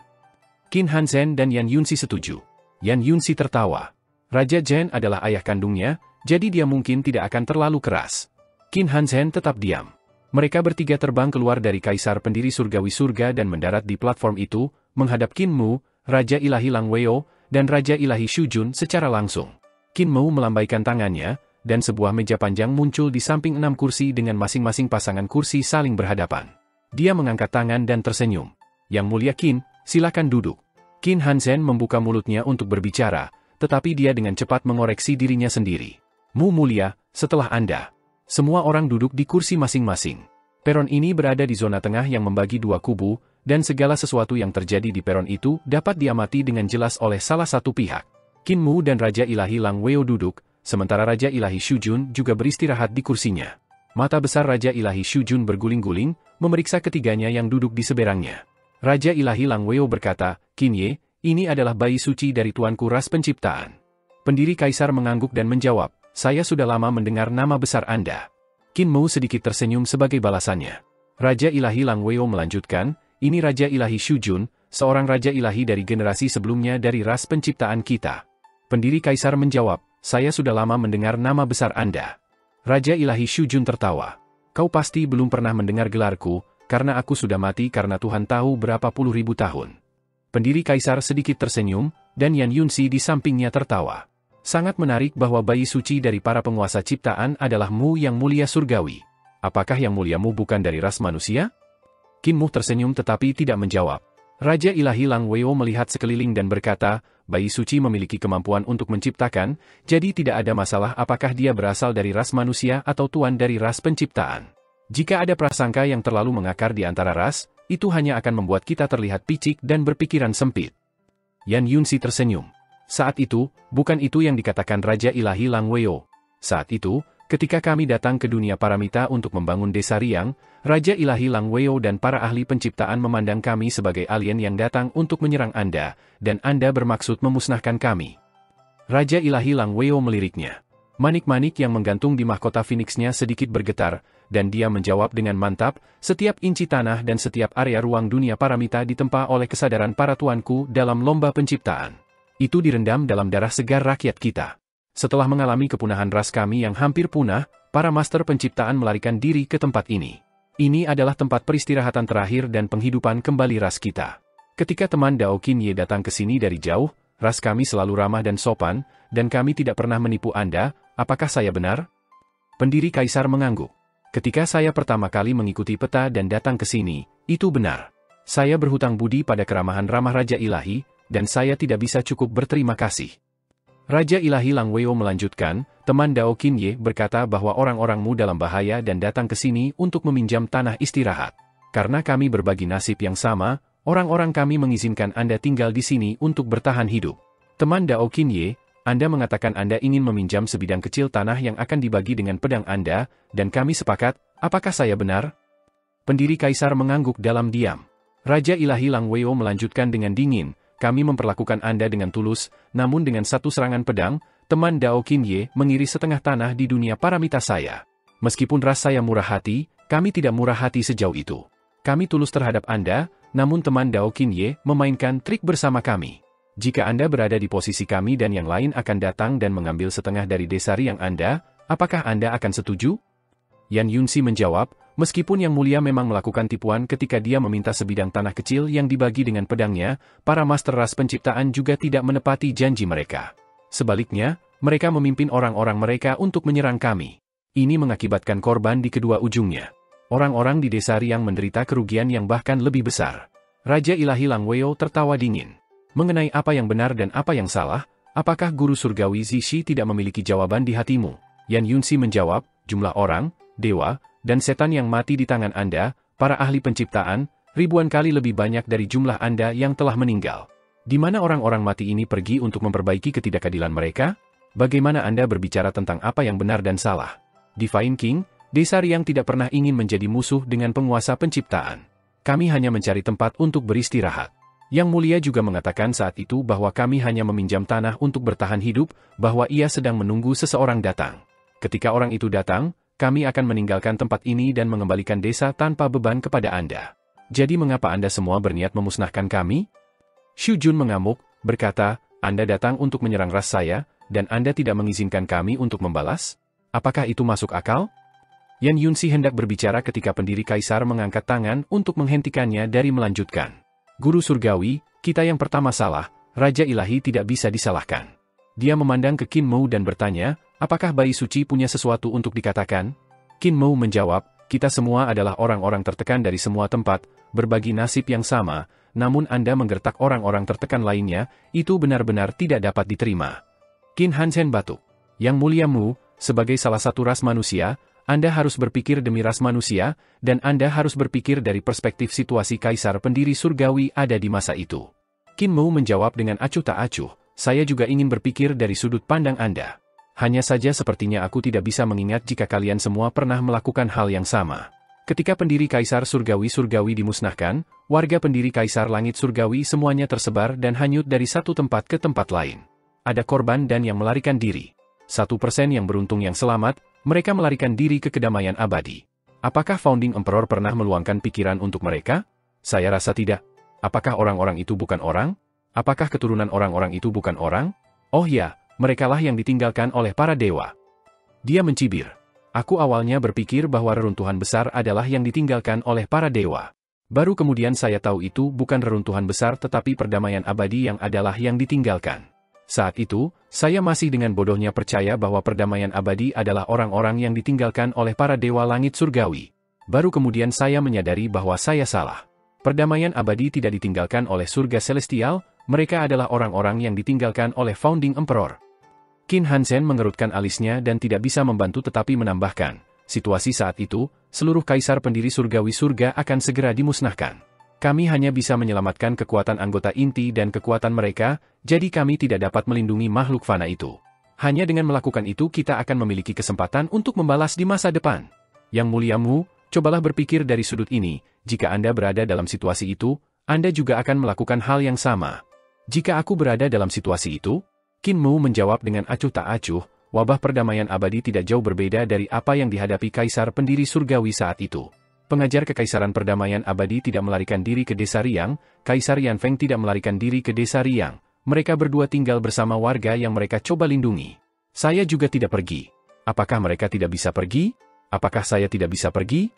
Qin Hansen dan Yan Yunxi setuju. Yan Yunxi tertawa. Raja Zhen adalah ayah kandungnya, jadi dia mungkin tidak akan terlalu keras. Qin Hansen tetap diam. Mereka bertiga terbang keluar dari Kaisar Pendiri Surgawi Surga dan mendarat di platform itu, menghadap Qin Mu, Raja Ilahi Lang Weo, dan Raja Ilahi Shu Jun secara langsung. Qin Mu melambaikan tangannya, dan sebuah meja panjang muncul di samping 6 kursi dengan masing-masing pasangan kursi saling berhadapan. Dia mengangkat tangan dan tersenyum. Yang Mulia Qin, silakan duduk. Qin Hansen membuka mulutnya untuk berbicara, tetapi dia dengan cepat mengoreksi dirinya sendiri. Mu Mulia, setelah Anda. Semua orang duduk di kursi masing-masing. Peron ini berada di zona tengah yang membagi dua kubu, dan segala sesuatu yang terjadi di peron itu dapat diamati dengan jelas oleh salah satu pihak. Qin Mu dan Raja Ilahi Lang Weo duduk, sementara Raja Ilahi Shu Jun juga beristirahat di kursinya. Mata besar Raja Ilahi Shu Jun berguling-guling, memeriksa ketiganya yang duduk di seberangnya. Raja Ilahi Lang Weo berkata, Qin Ye, ini adalah bayi suci dari tuanku ras penciptaan. Pendiri Kaisar mengangguk dan menjawab, saya sudah lama mendengar nama besar Anda. Qin Mu sedikit tersenyum sebagai balasannya. Raja Ilahi Lang Weo melanjutkan, ini Raja Ilahi Shu Jun, seorang Raja Ilahi dari generasi sebelumnya dari ras penciptaan kita. Pendiri Kaisar menjawab, saya sudah lama mendengar nama besar Anda. Raja Ilahi Shu Jun tertawa. Kau pasti belum pernah mendengar gelarku, karena aku sudah mati karena Tuhan tahu berapa puluh ribu tahun. Pendiri Kaisar sedikit tersenyum, dan Yan Yunxi di sampingnya tertawa. Sangat menarik bahwa bayi suci dari para penguasa ciptaan adalah Mu yang mulia surgawi. Apakah Yang Mulia Mu bukan dari ras manusia? Qin Mu tersenyum tetapi tidak menjawab. Raja Ilahi Lang Weo melihat sekeliling dan berkata, bayi suci memiliki kemampuan untuk menciptakan, jadi tidak ada masalah apakah dia berasal dari ras manusia atau tuan dari ras penciptaan. Jika ada prasangka yang terlalu mengakar di antara ras, itu hanya akan membuat kita terlihat picik dan berpikiran sempit. Yan Yunxi tersenyum. Saat itu, bukan itu yang dikatakan Raja Ilahi Lang Weo. Saat itu, ketika kami datang ke dunia paramita untuk membangun desa Riang, Raja Ilahi Lang Weo dan para ahli penciptaan memandang kami sebagai alien yang datang untuk menyerang Anda, dan Anda bermaksud memusnahkan kami. Raja Ilahi Lang Weo meliriknya. Manik-manik yang menggantung di mahkota Phoenix-nya sedikit bergetar, dan dia menjawab dengan mantap, setiap inci tanah dan setiap area ruang dunia paramita ditempa oleh kesadaran para tuanku dalam lomba penciptaan. Itu direndam dalam darah segar rakyat kita. Setelah mengalami kepunahan ras kami yang hampir punah, para master penciptaan melarikan diri ke tempat ini. Ini adalah tempat peristirahatan terakhir dan penghidupan kembali ras kita. Ketika teman Dao Qin Ye datang ke sini dari jauh, ras kami selalu ramah dan sopan, dan kami tidak pernah menipu Anda, apakah saya benar? Pendiri Kaisar mengangguk. Ketika saya pertama kali mengikuti peta dan datang ke sini, itu benar. Saya berhutang budi pada keramahan ramah Raja Ilahi, dan saya tidak bisa cukup berterima kasih. Raja Ilahi Lang Weo melanjutkan, teman Dao Qin Ye berkata bahwa orang-orangmu dalam bahaya dan datang ke sini untuk meminjam tanah istirahat. Karena kami berbagi nasib yang sama, orang-orang kami mengizinkan Anda tinggal di sini untuk bertahan hidup. Teman Dao Qin Ye, Anda mengatakan Anda ingin meminjam sebidang kecil tanah yang akan dibagi dengan pedang Anda, dan kami sepakat, apakah saya benar? Pendiri Kaisar mengangguk dalam diam. Raja Ilahi Lang Weo melanjutkan dengan dingin, kami memperlakukan Anda dengan tulus, namun dengan satu serangan pedang, teman Dao Qin Ye mengiris setengah tanah di dunia paramita saya. Meskipun ras saya murah hati, kami tidak murah hati sejauh itu. Kami tulus terhadap Anda, namun teman Dao Qin Ye memainkan trik bersama kami. Jika Anda berada di posisi kami dan yang lain akan datang dan mengambil setengah dari desa Riang Anda, apakah Anda akan setuju? Yan Yunxi menjawab, meskipun Yang Mulia memang melakukan tipuan ketika dia meminta sebidang tanah kecil yang dibagi dengan pedangnya, para master ras penciptaan juga tidak menepati janji mereka. Sebaliknya, mereka memimpin orang-orang mereka untuk menyerang kami. Ini mengakibatkan korban di kedua ujungnya. Orang-orang di desa Riang menderita kerugian yang bahkan lebih besar. Raja Ilahi Lang Weo tertawa dingin. Mengenai apa yang benar dan apa yang salah, apakah guru surgawi Zishi tidak memiliki jawaban di hatimu? Yan Yunxi menjawab, jumlah orang, dewa, dan setan yang mati di tangan Anda, para ahli penciptaan, ribuan kali lebih banyak dari jumlah Anda yang telah meninggal. Di mana orang-orang mati ini pergi untuk memperbaiki ketidakadilan mereka? Bagaimana Anda berbicara tentang apa yang benar dan salah? Divine King, Desa Riang tidak pernah ingin menjadi musuh dengan penguasa penciptaan. Kami hanya mencari tempat untuk beristirahat. Yang Mulia juga mengatakan saat itu bahwa kami hanya meminjam tanah untuk bertahan hidup, bahwa ia sedang menunggu seseorang datang. Ketika orang itu datang, kami akan meninggalkan tempat ini dan mengembalikan desa tanpa beban kepada Anda. Jadi mengapa Anda semua berniat memusnahkan kami? Xu Jun mengamuk, berkata, Anda datang untuk menyerang ras saya, dan Anda tidak mengizinkan kami untuk membalas? Apakah itu masuk akal? Yan Yunxi hendak berbicara ketika pendiri kaisar mengangkat tangan untuk menghentikannya dari melanjutkan. Guru surgawi, kita yang pertama salah, Raja Ilahi tidak bisa disalahkan. Dia memandang ke Qin Mou dan bertanya, apakah bayi suci punya sesuatu untuk dikatakan? Qin Mou menjawab, kita semua adalah orang-orang tertekan dari semua tempat, berbagi nasib yang sama, namun Anda menggertak orang-orang tertekan lainnya, itu benar-benar tidak dapat diterima. Qin Hansen batuk. Yang Mulia Mu, sebagai salah satu ras manusia, Anda harus berpikir demi ras manusia, dan Anda harus berpikir dari perspektif situasi kaisar pendiri surgawi ada di masa itu. Qin Mou menjawab dengan acuh tak acuh, saya juga ingin berpikir dari sudut pandang Anda. Hanya saja sepertinya aku tidak bisa mengingat jika kalian semua pernah melakukan hal yang sama. Ketika pendiri kaisar surgawi-surgawi dimusnahkan, warga pendiri kaisar langit surgawi semuanya tersebar dan hanyut dari satu tempat ke tempat lain. Ada korban dan yang melarikan diri. 1% yang beruntung yang selamat, mereka melarikan diri ke kedamaian abadi. Apakah Founding Emperor pernah meluangkan pikiran untuk mereka? Saya rasa tidak. Apakah orang-orang itu bukan orang? Apakah keturunan orang-orang itu bukan orang? Oh ya, merekalah yang ditinggalkan oleh para dewa. Dia mencibir. Aku awalnya berpikir bahwa reruntuhan besar adalah yang ditinggalkan oleh para dewa. Baru kemudian saya tahu itu bukan reruntuhan besar tetapi perdamaian abadi yang adalah yang ditinggalkan. Saat itu, saya masih dengan bodohnya percaya bahwa perdamaian abadi adalah orang-orang yang ditinggalkan oleh para dewa langit surgawi. Baru kemudian saya menyadari bahwa saya salah. Perdamaian abadi tidak ditinggalkan oleh surga celestial, mereka adalah orang-orang yang ditinggalkan oleh Founding Emperor. Qin Hansen mengerutkan alisnya dan tidak bisa membantu tetapi menambahkan, situasi saat itu, seluruh kaisar pendiri surgawi surga akan segera dimusnahkan. Kami hanya bisa menyelamatkan kekuatan anggota inti dan kekuatan mereka, jadi kami tidak dapat melindungi makhluk fana itu. Hanya dengan melakukan itu kita akan memiliki kesempatan untuk membalas di masa depan. Yang Mulia Mu, cobalah berpikir dari sudut ini, jika Anda berada dalam situasi itu, Anda juga akan melakukan hal yang sama. Jika aku berada dalam situasi itu? Qin Mou menjawab dengan acuh tak acuh, wabah perdamaian abadi tidak jauh berbeda dari apa yang dihadapi kaisar pendiri surgawi saat itu. Pengajar kekaisaran perdamaian abadi tidak melarikan diri ke desa Riang, Kaisar Yan Feng tidak melarikan diri ke desa Riang. Mereka berdua tinggal bersama warga yang mereka coba lindungi. Saya juga tidak pergi. Apakah mereka tidak bisa pergi? Apakah saya tidak bisa pergi?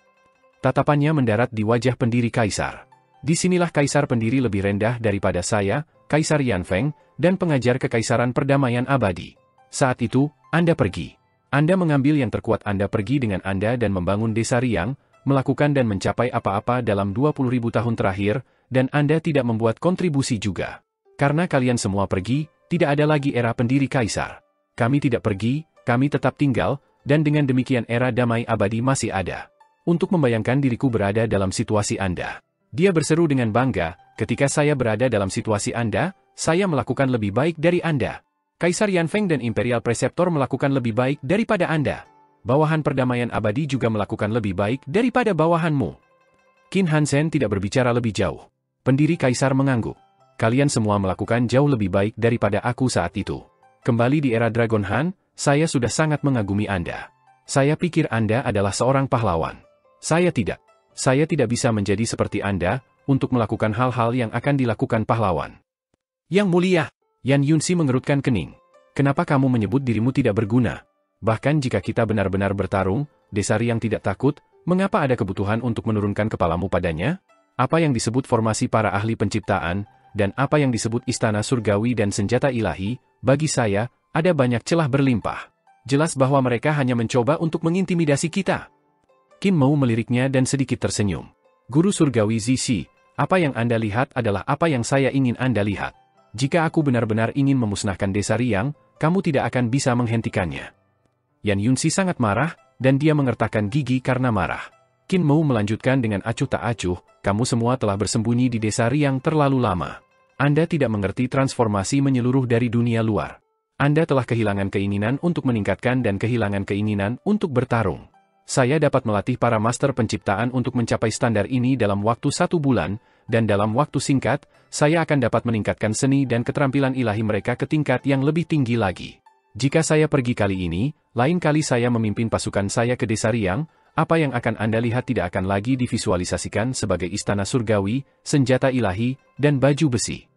Tatapannya mendarat di wajah pendiri kaisar. Disinilah kaisar pendiri lebih rendah daripada saya, Kaisar Yan Feng, dan pengajar kekaisaran perdamaian abadi. Saat itu, Anda pergi. Anda mengambil yang terkuat Anda pergi dengan Anda dan membangun desa Riang, melakukan dan mencapai apa-apa dalam 20.000 tahun terakhir, dan Anda tidak membuat kontribusi juga. Karena kalian semua pergi, tidak ada lagi era pendiri kaisar. Kami tidak pergi, kami tetap tinggal, dan dengan demikian era damai abadi masih ada. Untuk membayangkan diriku berada dalam situasi Anda. Dia berseru dengan bangga, ketika saya berada dalam situasi Anda, saya melakukan lebih baik dari Anda. Kaisar Yan Feng dan Imperial Preceptor melakukan lebih baik daripada Anda. Bawahan perdamaian abadi juga melakukan lebih baik daripada bawahanmu. Qin Hansen tidak berbicara lebih jauh. Pendiri kaisar mengangguk. Kalian semua melakukan jauh lebih baik daripada aku saat itu. Kembali di era Dragon Han, saya sudah sangat mengagumi Anda. Saya pikir Anda adalah seorang pahlawan. Saya tidak. Saya tidak bisa menjadi seperti Anda, untuk melakukan hal-hal yang akan dilakukan pahlawan. Yang Mulia, Yan Yunxi mengerutkan kening. Kenapa kamu menyebut dirimu tidak berguna? Bahkan jika kita benar-benar bertarung, Desa Riang tidak takut, mengapa ada kebutuhan untuk menurunkan kepalamu padanya? Apa yang disebut formasi para ahli penciptaan, dan apa yang disebut istana surgawi dan senjata ilahi, bagi saya, ada banyak celah berlimpah. Jelas bahwa mereka hanya mencoba untuk mengintimidasi kita. Qin Mou meliriknya dan sedikit tersenyum. Guru surgawi Zishi, apa yang Anda lihat adalah apa yang saya ingin Anda lihat. Jika aku benar-benar ingin memusnahkan desa Riang, kamu tidak akan bisa menghentikannya. Yan Yunxi sangat marah, dan dia mengertakkan gigi karena marah. Qin Mou melanjutkan dengan acuh tak acuh, kamu semua telah bersembunyi di desa Riang terlalu lama. Anda tidak mengerti transformasi menyeluruh dari dunia luar. Anda telah kehilangan keinginan untuk meningkatkan dan kehilangan keinginan untuk bertarung. Saya dapat melatih para master penciptaan untuk mencapai standar ini dalam waktu 1 bulan, dan dalam waktu singkat, saya akan dapat meningkatkan seni dan keterampilan ilahi mereka ke tingkat yang lebih tinggi lagi. Jika saya pergi kali ini, lain kali saya memimpin pasukan saya ke desa Riang, apa yang akan Anda lihat tidak akan lagi divisualisasikan sebagai istana surgawi, senjata ilahi, dan baju besi.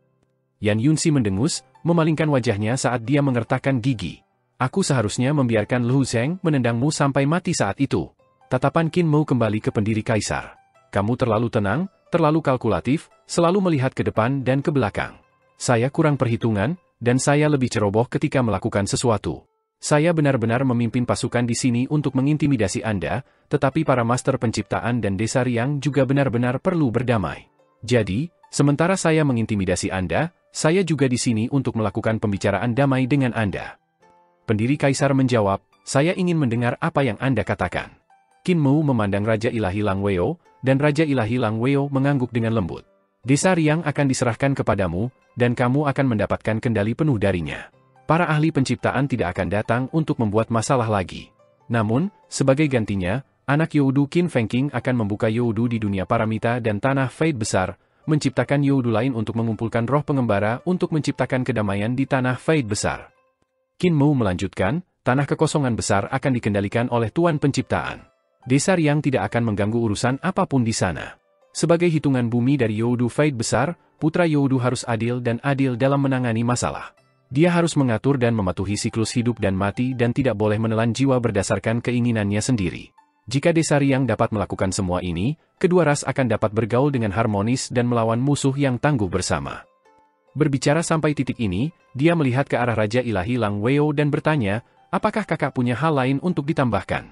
Yan Yunxi mendengus, memalingkan wajahnya saat dia mengertakkan gigi. Aku seharusnya membiarkan Lu Zheng menendangmu sampai mati saat itu. Tatapan Qin Mou kembali ke pendiri kaisar. Kamu terlalu tenang, terlalu kalkulatif, selalu melihat ke depan dan ke belakang. Saya kurang perhitungan, dan saya lebih ceroboh ketika melakukan sesuatu. Saya benar-benar memimpin pasukan di sini untuk mengintimidasi Anda, tetapi para master penciptaan dan desa Riang juga benar-benar perlu berdamai. Jadi, sementara saya mengintimidasi Anda, saya juga di sini untuk melakukan pembicaraan damai dengan Anda. Pendiri kaisar menjawab, saya ingin mendengar apa yang Anda katakan. Qin Mou memandang Raja Ilahi Lang Weo, dan Raja Ilahi Lang Weo mengangguk dengan lembut. Desa Riang akan diserahkan kepadamu, dan kamu akan mendapatkan kendali penuh darinya. Para ahli penciptaan tidak akan datang untuk membuat masalah lagi. Namun, sebagai gantinya, anak Youdu Qin Fengqing akan membuka Youdu di dunia paramita dan tanah Fade besar, menciptakan Youdu lain untuk mengumpulkan roh pengembara untuk menciptakan kedamaian di tanah Fade besar. Qin Mou melanjutkan, tanah kekosongan besar akan dikendalikan oleh Tuan Penciptaan. Desa Riang tidak akan mengganggu urusan apapun di sana. Sebagai hitungan bumi dari Youdu Fade besar, putra Youdu harus adil dan adil dalam menangani masalah. Dia harus mengatur dan mematuhi siklus hidup dan mati dan tidak boleh menelan jiwa berdasarkan keinginannya sendiri. Jika desa Riang dapat melakukan semua ini, kedua ras akan dapat bergaul dengan harmonis dan melawan musuh yang tangguh bersama. Berbicara sampai titik ini, dia melihat ke arah Raja Ilahi Lang Weo dan bertanya, apakah kakak punya hal lain untuk ditambahkan?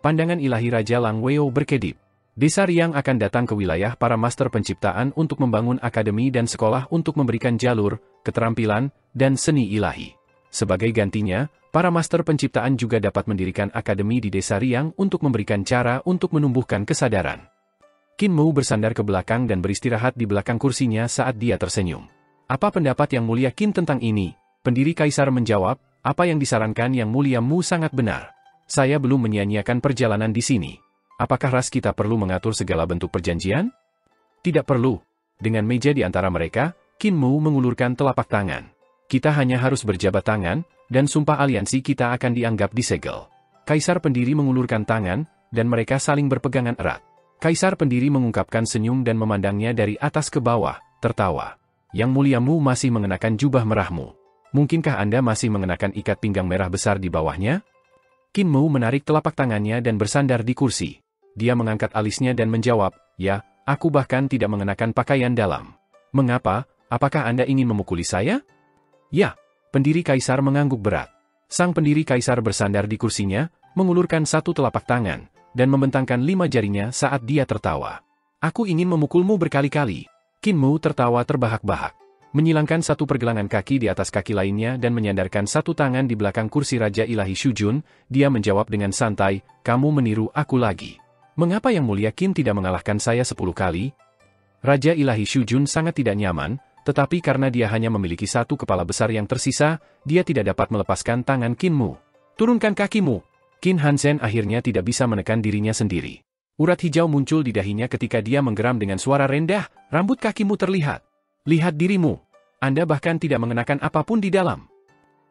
Pandangan ilahi Raja Lang Weo berkedip. Desa Riang akan datang ke wilayah para master penciptaan untuk membangun akademi dan sekolah untuk memberikan jalur, keterampilan, dan seni ilahi. Sebagai gantinya, para master penciptaan juga dapat mendirikan akademi di Desa Riang untuk memberikan cara untuk menumbuhkan kesadaran. Qin Mou bersandar ke belakang dan beristirahat di belakang kursinya saat dia tersenyum. Apa pendapat Yang Mulia Qin tentang ini? Pendiri kaisar menjawab, apa yang disarankan Yang Mulia Mu sangat benar. Saya belum menyia-nyiakan perjalanan di sini. Apakah ras kita perlu mengatur segala bentuk perjanjian? Tidak perlu. Dengan meja di antara mereka, Qin Mou mengulurkan telapak tangan. Kita hanya harus berjabat tangan, dan sumpah aliansi kita akan dianggap disegel. Kaisar pendiri mengulurkan tangan, dan mereka saling berpegangan erat. Kaisar pendiri mengungkapkan senyum dan memandangnya dari atas ke bawah, tertawa. Yang Muliamu masih mengenakan jubah merahmu. Mungkinkah Anda masih mengenakan ikat pinggang merah besar di bawahnya? Qin Mou menarik telapak tangannya dan bersandar di kursi. Dia mengangkat alisnya dan menjawab, ya, aku bahkan tidak mengenakan pakaian dalam. Mengapa? Apakah Anda ingin memukuli saya? Ya, pendiri kaisar mengangguk berat. Sang pendiri kaisar bersandar di kursinya, mengulurkan satu telapak tangan, dan membentangkan 5 jarinya saat dia tertawa. Aku ingin memukulmu berkali-kali. Qin Mou tertawa terbahak-bahak. Menyilangkan satu pergelangan kaki di atas kaki lainnya dan menyandarkan satu tangan di belakang kursi Raja Ilahi Shujun, dia menjawab dengan santai, kamu meniru aku lagi. Mengapa Yang Mulia Qin tidak mengalahkan saya 10 kali? Raja Ilahi Shujun sangat tidak nyaman, tetapi karena dia hanya memiliki satu kepala besar yang tersisa, dia tidak dapat melepaskan tangan Qin Mou. Turunkan kakimu. Qin Hansen akhirnya tidak bisa menekan dirinya sendiri. Urat hijau muncul di dahinya ketika dia menggeram dengan suara rendah, rambut kakimu terlihat. Lihat dirimu. Anda bahkan tidak mengenakan apapun di dalam.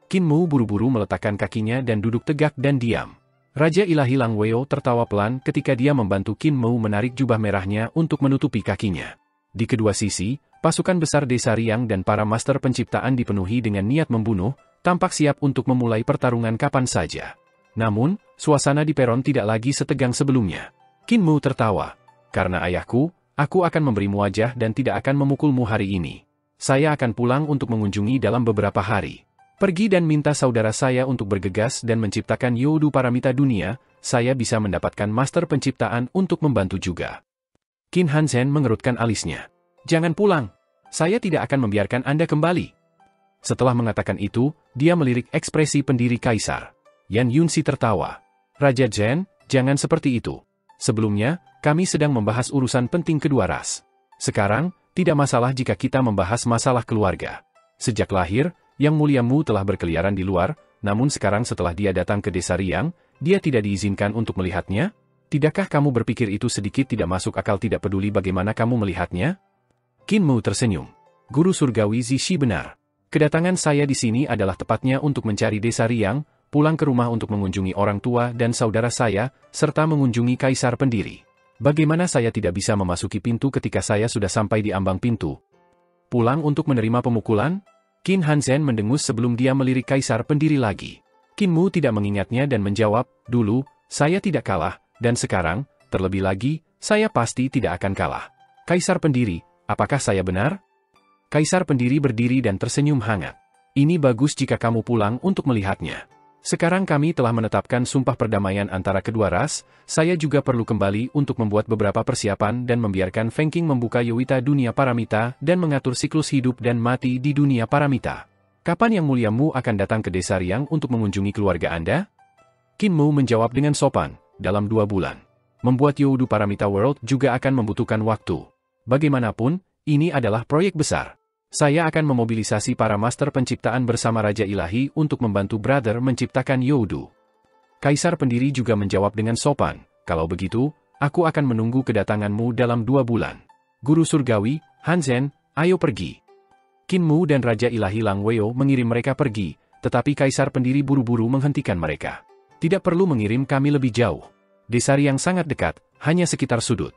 Qin Mou buru-buru meletakkan kakinya dan duduk tegak dan diam. Raja Ilahi Lang Weo tertawa pelan ketika dia membantu Qin Mou menarik jubah merahnya untuk menutupi kakinya. Di kedua sisi, pasukan besar Desa Riang dan para master penciptaan dipenuhi dengan niat membunuh, tampak siap untuk memulai pertarungan kapan saja. Namun, suasana di peron tidak lagi setegang sebelumnya. Qin Mou tertawa. Karena ayahku, aku akan memberimu wajah dan tidak akan memukulmu hari ini. Saya akan pulang untuk mengunjungi dalam beberapa hari. Pergi dan minta saudara saya untuk bergegas dan menciptakan Youdu Paramita dunia, saya bisa mendapatkan master penciptaan untuk membantu juga. Qin Hansen mengerutkan alisnya. Jangan pulang. Saya tidak akan membiarkan Anda kembali. Setelah mengatakan itu, dia melirik ekspresi pendiri kaisar. Yan Yunxi tertawa. Raja Zhen, jangan seperti itu. Sebelumnya, kami sedang membahas urusan penting kedua ras. Sekarang, tidak masalah jika kita membahas masalah keluarga. Sejak lahir, Yang Mulia Mu telah berkeliaran di luar, namun sekarang setelah dia datang ke desa Riang, dia tidak diizinkan untuk melihatnya? Tidakkah kamu berpikir itu sedikit tidak masuk akal, tidak peduli bagaimana kamu melihatnya? Qin Mu tersenyum. Guru surgawi Zishi benar. Kedatangan saya di sini adalah tepatnya untuk mencari desa Riang, pulang ke rumah untuk mengunjungi orang tua dan saudara saya, serta mengunjungi kaisar pendiri. Bagaimana saya tidak bisa memasuki pintu ketika saya sudah sampai di ambang pintu? Pulang untuk menerima pemukulan? Qin Hanzhen mendengus sebelum dia melirik kaisar pendiri lagi. Qin Mu tidak mengingatnya dan menjawab, dulu, saya tidak kalah, dan sekarang, terlebih lagi, saya pasti tidak akan kalah. Kaisar pendiri, apakah saya benar? Kaisar pendiri berdiri dan tersenyum hangat. Ini bagus jika kamu pulang untuk melihatnya. Sekarang kami telah menetapkan sumpah perdamaian antara kedua ras, saya juga perlu kembali untuk membuat beberapa persiapan dan membiarkan Feng Qing membuka Yowita dunia paramita dan mengatur siklus hidup dan mati di dunia paramita. Kapan Yang Mulia Mu akan datang ke desa Riang untuk mengunjungi keluarga Anda? Qin Mu menjawab dengan sopan, dalam 2 bulan. Membuat Youdu Paramita World juga akan membutuhkan waktu. Bagaimanapun, ini adalah proyek besar. Saya akan memobilisasi para master penciptaan bersama Raja Ilahi untuk membantu Brother menciptakan Youdu. Kaisar pendiri juga menjawab dengan sopan, kalau begitu, aku akan menunggu kedatanganmu dalam 2 bulan. Guru surgawi, Hanzhen, ayo pergi. Qin Mu dan Raja Ilahi Lang Weo mengirim mereka pergi, tetapi Kaisar pendiri buru-buru menghentikan mereka. Tidak perlu mengirim kami lebih jauh. Desa Riang sangat dekat, hanya sekitar sudut.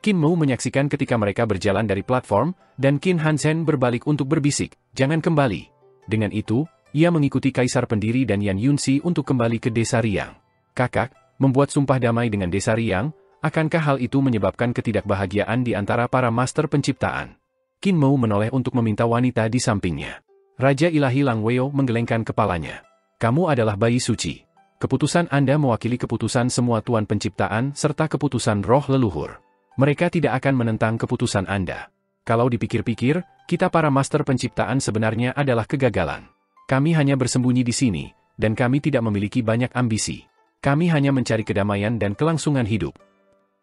Qin Mu menyaksikan ketika mereka berjalan dari platform, dan Qin Hanzhen berbalik untuk berbisik, jangan kembali. Dengan itu, ia mengikuti Kaisar pendiri dan Yan Yunxi untuk kembali ke desa Riang. Kakak, membuat sumpah damai dengan desa Riang, akankah hal itu menyebabkan ketidakbahagiaan di antara para master penciptaan? Qin Mu menoleh untuk meminta wanita di sampingnya. Raja Ilahi Lang Weo menggelengkan kepalanya. Kamu adalah bayi suci. Keputusan Anda mewakili keputusan semua tuan penciptaan serta keputusan roh leluhur. Mereka tidak akan menentang keputusan Anda. Kalau dipikir-pikir, kita para master penciptaan sebenarnya adalah kegagalan. Kami hanya bersembunyi di sini, dan kami tidak memiliki banyak ambisi. Kami hanya mencari kedamaian dan kelangsungan hidup.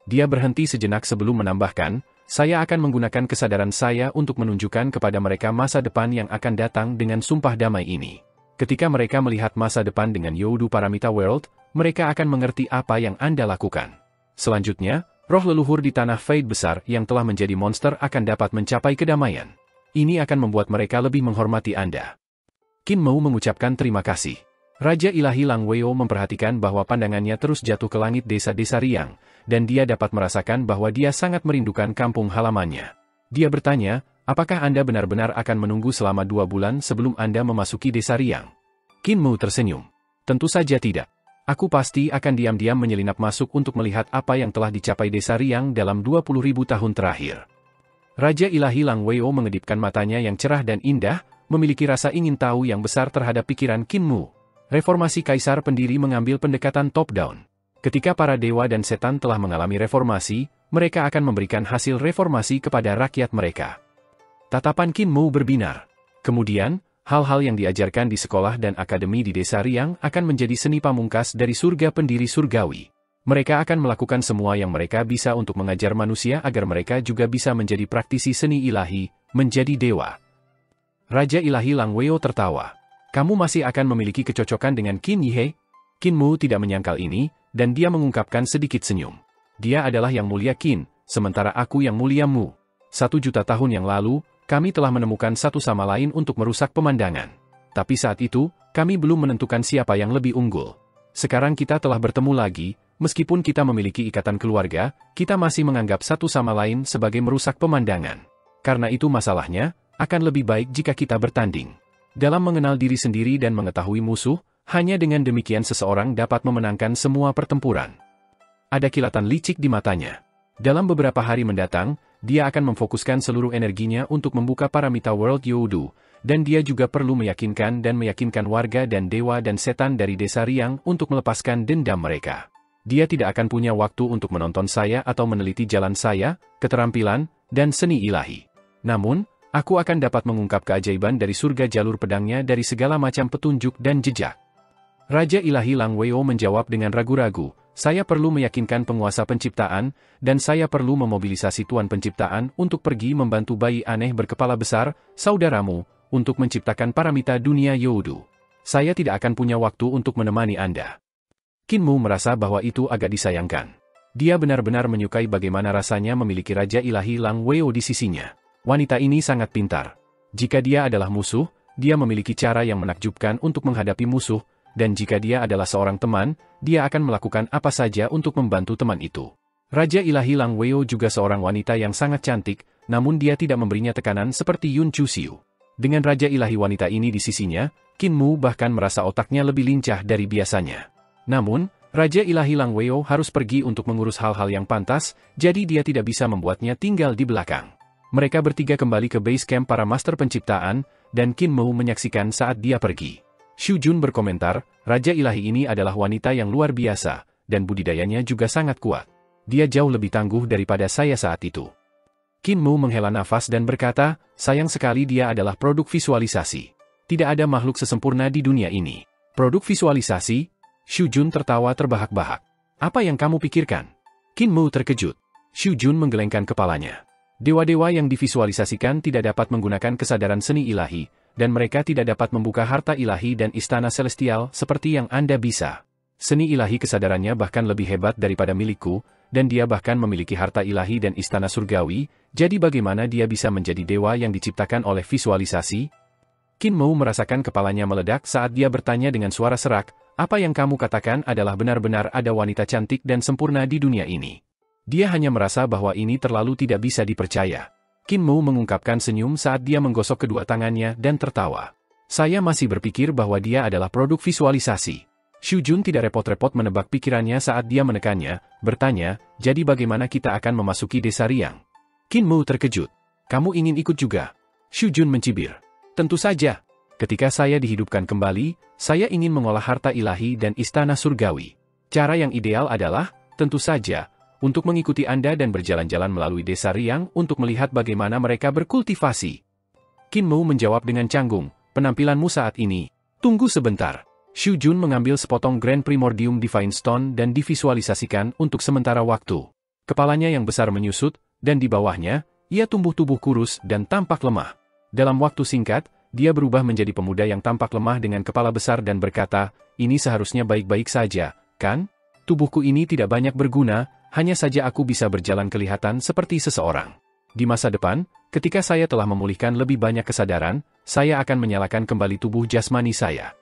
Dia berhenti sejenak sebelum menambahkan, saya akan menggunakan kesadaran saya untuk menunjukkan kepada mereka masa depan yang akan datang dengan sumpah damai ini. Ketika mereka melihat masa depan dengan Youdu Paramita World, mereka akan mengerti apa yang Anda lakukan. Selanjutnya, roh leluhur di tanah Fade besar yang telah menjadi monster akan dapat mencapai kedamaian. Ini akan membuat mereka lebih menghormati Anda. Qin Mu mengucapkan terima kasih. Raja Ilahi Lang Weo memperhatikan bahwa pandangannya terus jatuh ke langit desa-desa Riang, dan dia dapat merasakan bahwa dia sangat merindukan kampung halamannya. Dia bertanya, apakah Anda benar-benar akan menunggu selama 2 bulan sebelum Anda memasuki desa Riang? Qin Mu tersenyum. Tentu saja tidak. Aku pasti akan diam-diam menyelinap masuk untuk melihat apa yang telah dicapai desa Riang dalam 20.000 tahun terakhir. Raja Ilahi Lang Weo mengedipkan matanya yang cerah dan indah, memiliki rasa ingin tahu yang besar terhadap pikiran Qin Mu. Reformasi Kaisar pendiri mengambil pendekatan top-down. Ketika para dewa dan setan telah mengalami reformasi, mereka akan memberikan hasil reformasi kepada rakyat mereka. Tatapan Qin Mu berbinar. Kemudian, hal-hal yang diajarkan di sekolah dan akademi di desa Riang akan menjadi seni pamungkas dari surga pendiri surgawi. Mereka akan melakukan semua yang mereka bisa untuk mengajar manusia agar mereka juga bisa menjadi praktisi seni ilahi, menjadi dewa. Raja Ilahi Lang Weo tertawa. Kamu masih akan memiliki kecocokan dengan Qin Yihe? Qin Mu tidak menyangkal ini, dan dia mengungkapkan sedikit senyum. Dia adalah Yang Mulia Qin, sementara aku Yang Mulia Mu. 1.000.000 tahun yang lalu, kami telah menemukan satu sama lain untuk merusak pemandangan. Tapi saat itu, kami belum menentukan siapa yang lebih unggul. Sekarang kita telah bertemu lagi, meskipun kita memiliki ikatan keluarga, kita masih menganggap satu sama lain sebagai merusak pemandangan. Karena itu masalahnya, akan lebih baik jika kita bertanding. Dalam mengenal diri sendiri dan mengetahui musuh, hanya dengan demikian seseorang dapat memenangkan semua pertempuran. Ada kilatan licik di matanya. Dalam beberapa hari mendatang, dia akan memfokuskan seluruh energinya untuk membuka Paramita World Youdu, dan dia juga perlu meyakinkan warga dan dewa dan setan dari desa Riang untuk melepaskan dendam mereka. Dia tidak akan punya waktu untuk menonton saya atau meneliti jalan saya, keterampilan, dan seni ilahi. Namun, Aku akan dapat mengungkap keajaiban dari surga jalur pedangnya dari segala macam petunjuk dan jejak. Raja Ilahi Lang Weo menjawab dengan ragu-ragu, saya perlu meyakinkan penguasa penciptaan, dan saya perlu memobilisasi Tuan Penciptaan untuk pergi membantu bayi aneh berkepala besar, saudaramu, untuk menciptakan paramita dunia Youdu. Saya tidak akan punya waktu untuk menemani Anda. Qin Mu merasa bahwa itu agak disayangkan. Dia benar-benar menyukai bagaimana rasanya memiliki Raja Ilahi Lang Weo di sisinya. Wanita ini sangat pintar. Jika dia adalah musuh, dia memiliki cara yang menakjubkan untuk menghadapi musuh, dan jika dia adalah seorang teman, dia akan melakukan apa saja untuk membantu teman itu. Raja Ilahi Lang Weo juga seorang wanita yang sangat cantik, namun dia tidak memberinya tekanan seperti Yun Chuxiu. Dengan Raja Ilahi wanita ini di sisinya, Qin Mu bahkan merasa otaknya lebih lincah dari biasanya. Namun, Raja Ilahi Lang Weo harus pergi untuk mengurus hal-hal yang pantas, jadi dia tidak bisa membuatnya tinggal di belakang. Mereka bertiga kembali ke base camp para master penciptaan, dan Qin Mu menyaksikan saat dia pergi. Xu Jun berkomentar, Raja Ilahi ini adalah wanita yang luar biasa, dan budidayanya juga sangat kuat. Dia jauh lebih tangguh daripada saya saat itu. Qin Mu menghela nafas dan berkata, sayang sekali dia adalah produk visualisasi. Tidak ada makhluk sesempurna di dunia ini. Produk visualisasi? Xu Jun tertawa terbahak-bahak. Apa yang kamu pikirkan? Qin Mu terkejut. Xu Jun menggelengkan kepalanya. Dewa-dewa yang divisualisasikan tidak dapat menggunakan kesadaran seni ilahi, dan mereka tidak dapat membuka harta ilahi dan istana celestial seperti yang Anda bisa. Seni ilahi kesadarannya bahkan lebih hebat daripada milikku, dan dia bahkan memiliki harta ilahi dan istana surgawi, jadi bagaimana dia bisa menjadi dewa yang diciptakan oleh visualisasi? Qin Mu merasakan kepalanya meledak saat dia bertanya dengan suara serak, apa yang kamu katakan adalah benar-benar ada wanita cantik dan sempurna di dunia ini. Dia hanya merasa bahwa ini terlalu tidak bisa dipercaya. Qin Mu mengungkapkan senyum saat dia menggosok kedua tangannya dan tertawa. Saya masih berpikir bahwa dia adalah produk visualisasi. Xu Jun tidak repot-repot menebak pikirannya saat dia menekannya, bertanya, jadi bagaimana kita akan memasuki desa Riang? Qin Mu terkejut. Kamu ingin ikut juga? Xu Jun mencibir. Tentu saja. Ketika saya dihidupkan kembali, saya ingin mengolah harta ilahi dan istana surgawi. Cara yang ideal adalah, tentu saja, untuk mengikuti Anda dan berjalan-jalan melalui desa Riang untuk melihat bagaimana mereka berkultivasi. Qin Mu menjawab dengan canggung, penampilanmu saat ini. Tunggu sebentar. Xu Jun mengambil sepotong Grand Primordium Divine Stone dan divisualisasikan untuk sementara waktu. Kepalanya yang besar menyusut, dan di bawahnya, ia tumbuh tubuh kurus dan tampak lemah. Dalam waktu singkat, dia berubah menjadi pemuda yang tampak lemah dengan kepala besar dan berkata, ini seharusnya baik-baik saja, kan? Tubuhku ini tidak banyak berguna, hanya saja aku bisa berjalan kelihatan seperti seseorang. Di masa depan, ketika saya telah memulihkan lebih banyak kesadaran, saya akan menyalakan kembali tubuh jasmani saya.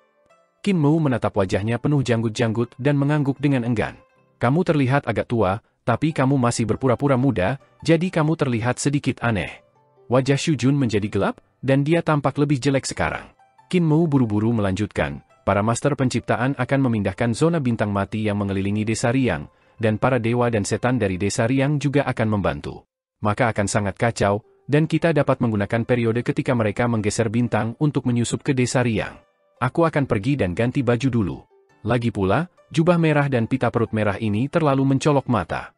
Qin Mu menatap wajahnya penuh janggut-janggut dan mengangguk dengan enggan. Kamu terlihat agak tua, tapi kamu masih berpura-pura muda, jadi kamu terlihat sedikit aneh. Wajah Xu Jun menjadi gelap, dan dia tampak lebih jelek sekarang. Qin Mu buru-buru melanjutkan, para master penciptaan akan memindahkan zona bintang mati yang mengelilingi desa Riang, dan para dewa dan setan dari desa Riang juga akan membantu. Maka akan sangat kacau, dan kita dapat menggunakan periode ketika mereka menggeser bintang untuk menyusup ke desa Riang. Aku akan pergi dan ganti baju dulu. Lagi pula, jubah merah dan pita perut merah ini terlalu mencolok mata.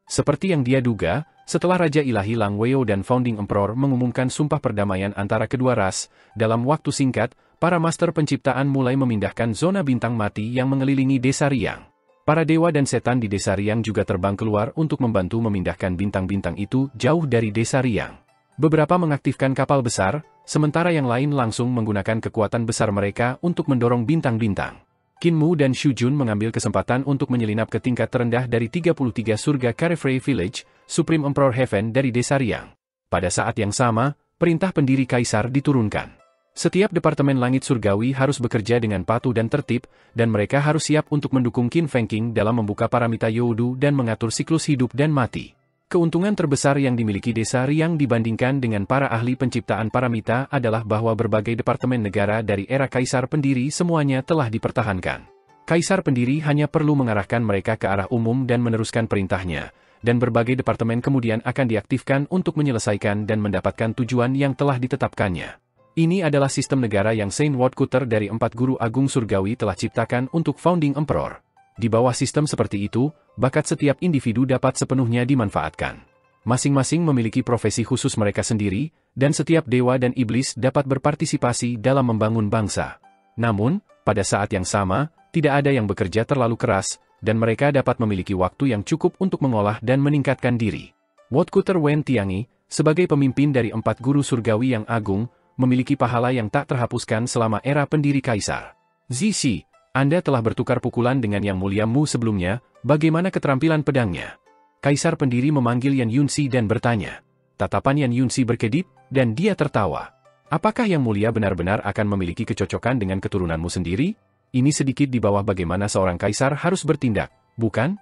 Seperti yang dia duga, setelah Raja Ilahi Lang Weo dan Founding Emperor mengumumkan sumpah perdamaian antara kedua ras, dalam waktu singkat, para master penciptaan mulai memindahkan zona bintang mati yang mengelilingi desa Riang. Para dewa dan setan di desa Riang juga terbang keluar untuk membantu memindahkan bintang-bintang itu jauh dari desa Riang. Beberapa mengaktifkan kapal besar, sementara yang lain langsung menggunakan kekuatan besar mereka untuk mendorong bintang-bintang. Qin Mu dan Xu Jun mengambil kesempatan untuk menyelinap ke tingkat terendah dari 33 surga Carefree Village, Supreme Emperor Heaven dari desa Riang. Pada saat yang sama, perintah pendiri kaisar diturunkan. Setiap departemen langit surgawi harus bekerja dengan patuh dan tertib, dan mereka harus siap untuk mendukung Qin Fengqing dalam membuka paramita Youdu dan mengatur siklus hidup dan mati. Keuntungan terbesar yang dimiliki desa Riang dibandingkan dengan para ahli penciptaan paramita adalah bahwa berbagai departemen negara dari era kaisar pendiri semuanya telah dipertahankan. Kaisar pendiri hanya perlu mengarahkan mereka ke arah umum dan meneruskan perintahnya, dan berbagai departemen kemudian akan diaktifkan untuk menyelesaikan dan mendapatkan tujuan yang telah ditetapkannya. Ini adalah sistem negara yang Saint Woodcutter dari 4 guru agung surgawi telah ciptakan untuk Founding Emperor. Di bawah sistem seperti itu, bakat setiap individu dapat sepenuhnya dimanfaatkan. Masing-masing memiliki profesi khusus mereka sendiri, dan setiap dewa dan iblis dapat berpartisipasi dalam membangun bangsa. Namun, pada saat yang sama, tidak ada yang bekerja terlalu keras, dan mereka dapat memiliki waktu yang cukup untuk mengolah dan meningkatkan diri. Wotkuter Wen Tiangi, sebagai pemimpin dari 4 guru surgawi yang agung, memiliki pahala yang tak terhapuskan selama era pendiri kaisar. Zishi, Anda telah bertukar pukulan dengan Yang Mulia Mu sebelumnya, bagaimana keterampilan pedangnya? Kaisar pendiri memanggil Yan Yunxi dan bertanya. Tatapan Yan Yunxi berkedip, dan dia tertawa. Apakah Yang Mulia benar-benar akan memiliki kecocokan dengan keturunanmu sendiri? Ini sedikit di bawah bagaimana seorang kaisar harus bertindak, bukan?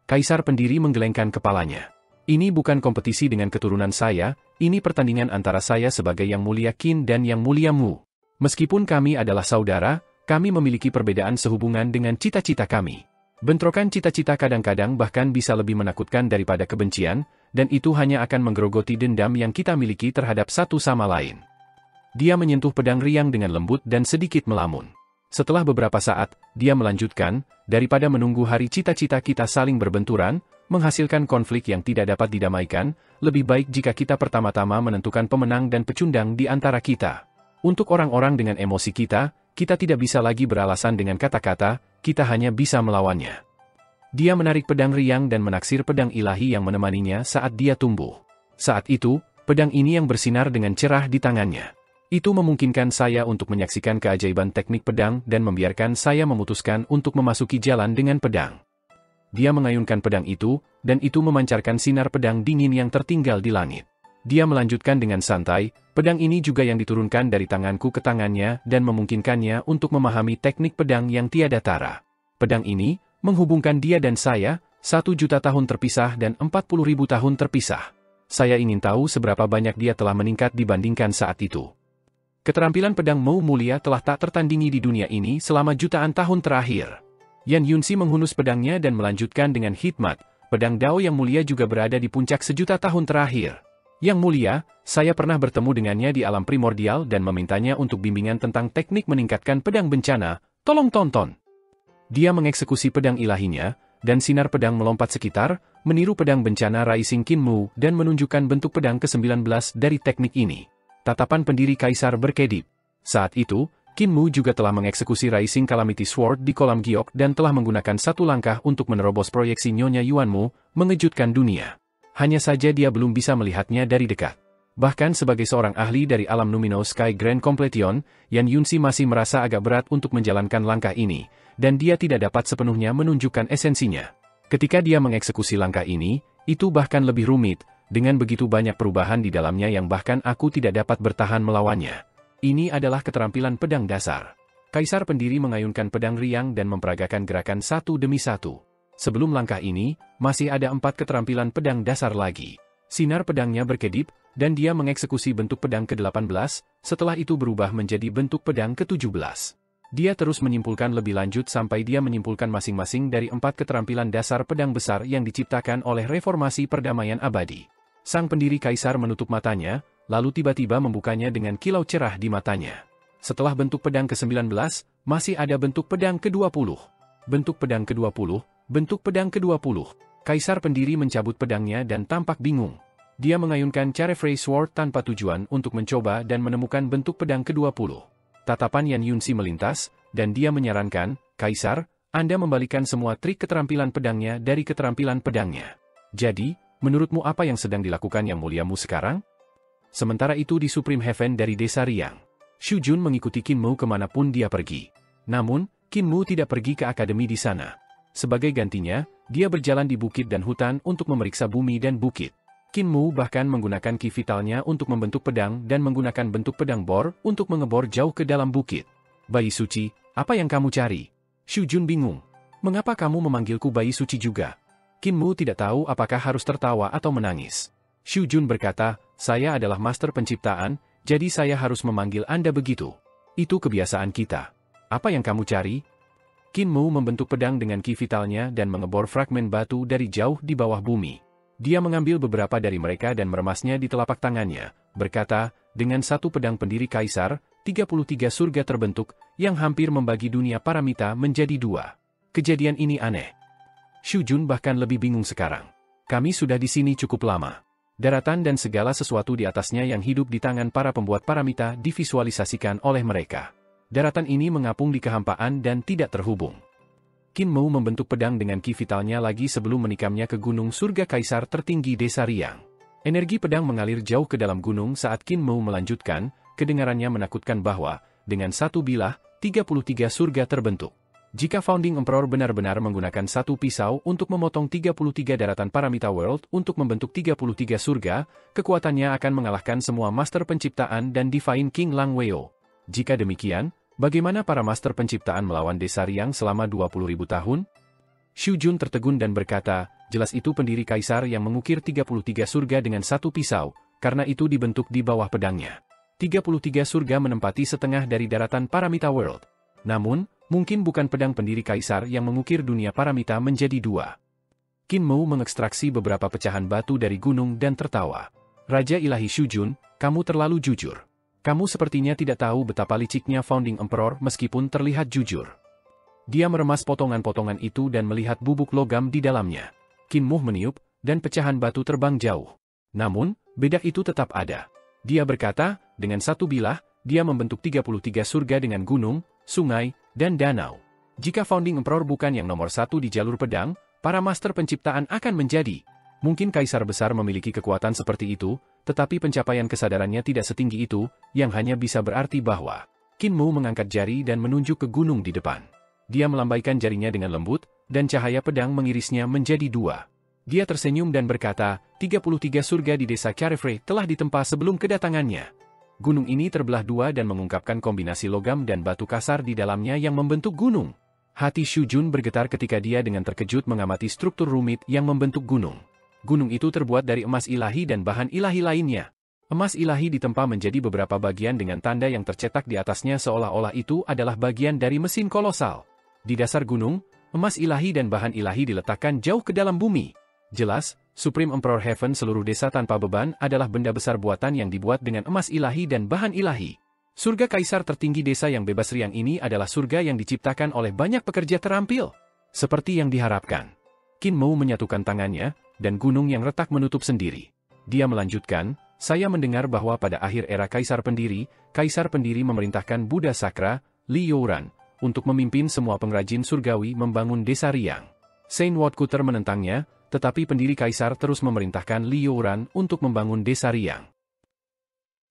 Kaisar pendiri menggelengkan kepalanya. Ini bukan kompetisi dengan keturunan saya, ini pertandingan antara saya sebagai Yang Mulia Qin dan Yang Mulia Mu. Meskipun kami adalah saudara, kami memiliki perbedaan sehubungan dengan cita-cita kami. Bentrokan cita-cita kadang-kadang bahkan bisa lebih menakutkan daripada kebencian, dan itu hanya akan menggerogoti dendam yang kita miliki terhadap satu sama lain. Dia menyentuh pedang riang dengan lembut dan sedikit melamun. Setelah beberapa saat, dia melanjutkan, daripada menunggu hari cita-cita kita saling berbenturan, menghasilkan konflik yang tidak dapat didamaikan, lebih baik jika kita pertama-tama menentukan pemenang dan pecundang di antara kita. Untuk orang-orang dengan emosi kita tidak bisa lagi beralasan dengan kata-kata, kita hanya bisa melawannya. Dia menarik pedang riang dan menaksir pedang ilahi yang menemaninya saat dia tumbuh. Saat itu, pedang ini yang bersinar dengan cerah di tangannya. Itu memungkinkan saya untuk menyaksikan keajaiban teknik pedang dan membiarkan saya memutuskan untuk memasuki jalan dengan pedang. Dia mengayunkan pedang itu, dan itu memancarkan sinar pedang dingin yang tertinggal di langit. Dia melanjutkan dengan santai, pedang ini juga yang diturunkan dari tanganku ke tangannya dan memungkinkannya untuk memahami teknik pedang yang tiada tara. Pedang ini, menghubungkan dia dan saya, 1.000.000 tahun terpisah dan 40.000 tahun terpisah. Saya ingin tahu seberapa banyak dia telah meningkat dibandingkan saat itu. Keterampilan pedang Mu Mulia telah tak tertandingi di dunia ini selama jutaan tahun terakhir. Yan Yunxi menghunus pedangnya dan melanjutkan dengan hikmat, pedang Dao Yang Mulia juga berada di puncak 1.000.000 tahun terakhir. Yang Mulia, saya pernah bertemu dengannya di alam primordial dan memintanya untuk bimbingan tentang teknik meningkatkan pedang bencana, tolong tonton. Dia mengeksekusi pedang ilahinya, dan sinar pedang melompat sekitar, meniru pedang bencana Rising Qin Mu dan menunjukkan bentuk pedang ke-19 dari teknik ini. Tatapan pendiri kaisar berkedip. Saat itu, Qin Mu juga telah mengeksekusi Rising Calamity Sword di kolam giok dan telah menggunakan satu langkah untuk menerobos proyeksi Nyonya Yuan Mu, mengejutkan dunia. Hanya saja dia belum bisa melihatnya dari dekat. Bahkan sebagai seorang ahli dari alam Numino Sky Grand Completion, Yan Yunxi masih merasa agak berat untuk menjalankan langkah ini, dan dia tidak dapat sepenuhnya menunjukkan esensinya. Ketika dia mengeksekusi langkah ini, itu bahkan lebih rumit, dengan begitu banyak perubahan di dalamnya yang bahkan aku tidak dapat bertahan melawannya. Ini adalah keterampilan pedang dasar. Kaisar pendiri mengayunkan pedang riang dan memperagakan gerakan satu demi satu. Sebelum langkah ini, masih ada 4 keterampilan pedang dasar lagi. Sinar pedangnya berkedip, dan dia mengeksekusi bentuk pedang ke-18, setelah itu berubah menjadi bentuk pedang ke-17. Dia terus menyimpulkan lebih lanjut sampai dia menyimpulkan masing-masing dari 4 keterampilan dasar pedang besar yang diciptakan oleh reformasi perdamaian abadi. Sang pendiri kaisar menutup matanya, lalu tiba-tiba membukanya dengan kilau cerah di matanya. Setelah bentuk pedang ke-19, masih ada bentuk pedang ke-20. Bentuk pedang ke-20, bentuk pedang ke-20. Kaisar pendiri mencabut pedangnya dan tampak bingung. Dia mengayunkan Carefree Sword tanpa tujuan untuk mencoba dan menemukan bentuk pedang ke-20. Tatapan Yan Yunxi melintas, dan dia menyarankan, Kaisar, Anda membalikan semua trik keterampilan pedangnya dari keterampilan pedangnya. Jadi, menurutmu apa yang sedang dilakukan Yang Mulia Mu sekarang? Sementara itu di Supreme Heaven dari desa Riang, Xu Jun mengikuti Qin Mu kemanapun dia pergi. Namun, Qin Mu tidak pergi ke akademi di sana. Sebagai gantinya, dia berjalan di bukit dan hutan untuk memeriksa bumi dan bukit. Qin Mu bahkan menggunakan ki vitalnya untuk membentuk pedang dan menggunakan bentuk pedang bor untuk mengebor jauh ke dalam bukit. Bayi suci, apa yang kamu cari? Xu Jun bingung. Mengapa kamu memanggilku bayi suci juga? Qin Mu tidak tahu apakah harus tertawa atau menangis. Xu Jun berkata, saya adalah master penciptaan, jadi saya harus memanggil Anda begitu. Itu kebiasaan kita. Apa yang kamu cari? Qin Mu membentuk pedang dengan ki vitalnya dan mengebor fragmen batu dari jauh di bawah bumi. Dia mengambil beberapa dari mereka dan meremasnya di telapak tangannya, berkata, dengan satu pedang pendiri kaisar, 33 surga terbentuk, yang hampir membagi dunia paramita menjadi 2. Kejadian ini aneh. Xu Jun bahkan lebih bingung sekarang. Kami sudah di sini cukup lama. Daratan dan segala sesuatu di atasnya yang hidup di tangan para pembuat paramita divisualisasikan oleh mereka. Daratan ini mengapung di kehampaan dan tidak terhubung. Qin Mu membentuk pedang dengan ki vitalnya lagi sebelum menikamnya ke gunung surga kaisar tertinggi desa Riang. Energi pedang mengalir jauh ke dalam gunung saat Qin Mu melanjutkan, kedengarannya menakutkan bahwa, dengan satu bilah, 33 surga terbentuk. Jika Founding Emperor benar-benar menggunakan satu pisau untuk memotong 33 daratan Paramita World untuk membentuk 33 surga, kekuatannya akan mengalahkan semua Master Penciptaan dan Divine King Lang Weo. Jika demikian, bagaimana para Master Penciptaan melawan Desa Riang selama 20.000 tahun? Xu Jun tertegun dan berkata, jelas itu pendiri kaisar yang mengukir 33 surga dengan satu pisau, karena itu dibentuk di bawah pedangnya. 33 surga menempati setengah dari daratan Paramita World. Namun, mungkin bukan pedang pendiri kaisar yang mengukir dunia paramita menjadi dua. Qin Mu mengekstraksi beberapa pecahan batu dari gunung dan tertawa. Raja Ilahi Xu Jun, kamu terlalu jujur. Kamu sepertinya tidak tahu betapa liciknya Founding Emperor meskipun terlihat jujur. Dia meremas potongan-potongan itu dan melihat bubuk logam di dalamnya. Qin Mu meniup, dan pecahan batu terbang jauh. Namun, beda itu tetap ada. Dia berkata, dengan satu bilah, dia membentuk 33 surga dengan gunung, sungai, dan danau. Jika Founding Emperor bukan yang nomor satu di jalur pedang, para Master Penciptaan akan menjadi. Mungkin kaisar besar memiliki kekuatan seperti itu, tetapi pencapaian kesadarannya tidak setinggi itu, yang hanya bisa berarti bahwa Qin Mu mengangkat jari dan menunjuk ke gunung di depan. Dia melambaikan jarinya dengan lembut, dan cahaya pedang mengirisnya menjadi dua. Dia tersenyum dan berkata, 33 surga di desa Carefrey telah ditempa sebelum kedatangannya. Gunung ini terbelah dua dan mengungkapkan kombinasi logam dan batu kasar di dalamnya yang membentuk gunung. Hati Xu Jun bergetar ketika dia dengan terkejut mengamati struktur rumit yang membentuk gunung. Gunung itu terbuat dari emas ilahi dan bahan ilahi lainnya. Emas ilahi ditempa menjadi beberapa bagian dengan tanda yang tercetak di atasnya seolah-olah itu adalah bagian dari mesin kolosal. Di dasar gunung, emas ilahi dan bahan ilahi diletakkan jauh ke dalam bumi. Jelas, Supreme Emperor Heaven seluruh desa tanpa beban adalah benda besar buatan yang dibuat dengan emas ilahi dan bahan ilahi. Surga kaisar tertinggi desa yang bebas riang ini adalah surga yang diciptakan oleh banyak pekerja terampil. Seperti yang diharapkan. Qin Mu menyatukan tangannya, dan gunung yang retak menutup sendiri. Dia melanjutkan, saya mendengar bahwa pada akhir era kaisar pendiri memerintahkan Buddha Sakra, Li Youran, untuk memimpin semua pengrajin surgawi membangun desa Riang. Saint Wadkuter menentangnya, tetapi pendiri kaisar terus memerintahkan Li Youran untuk membangun desa Riang.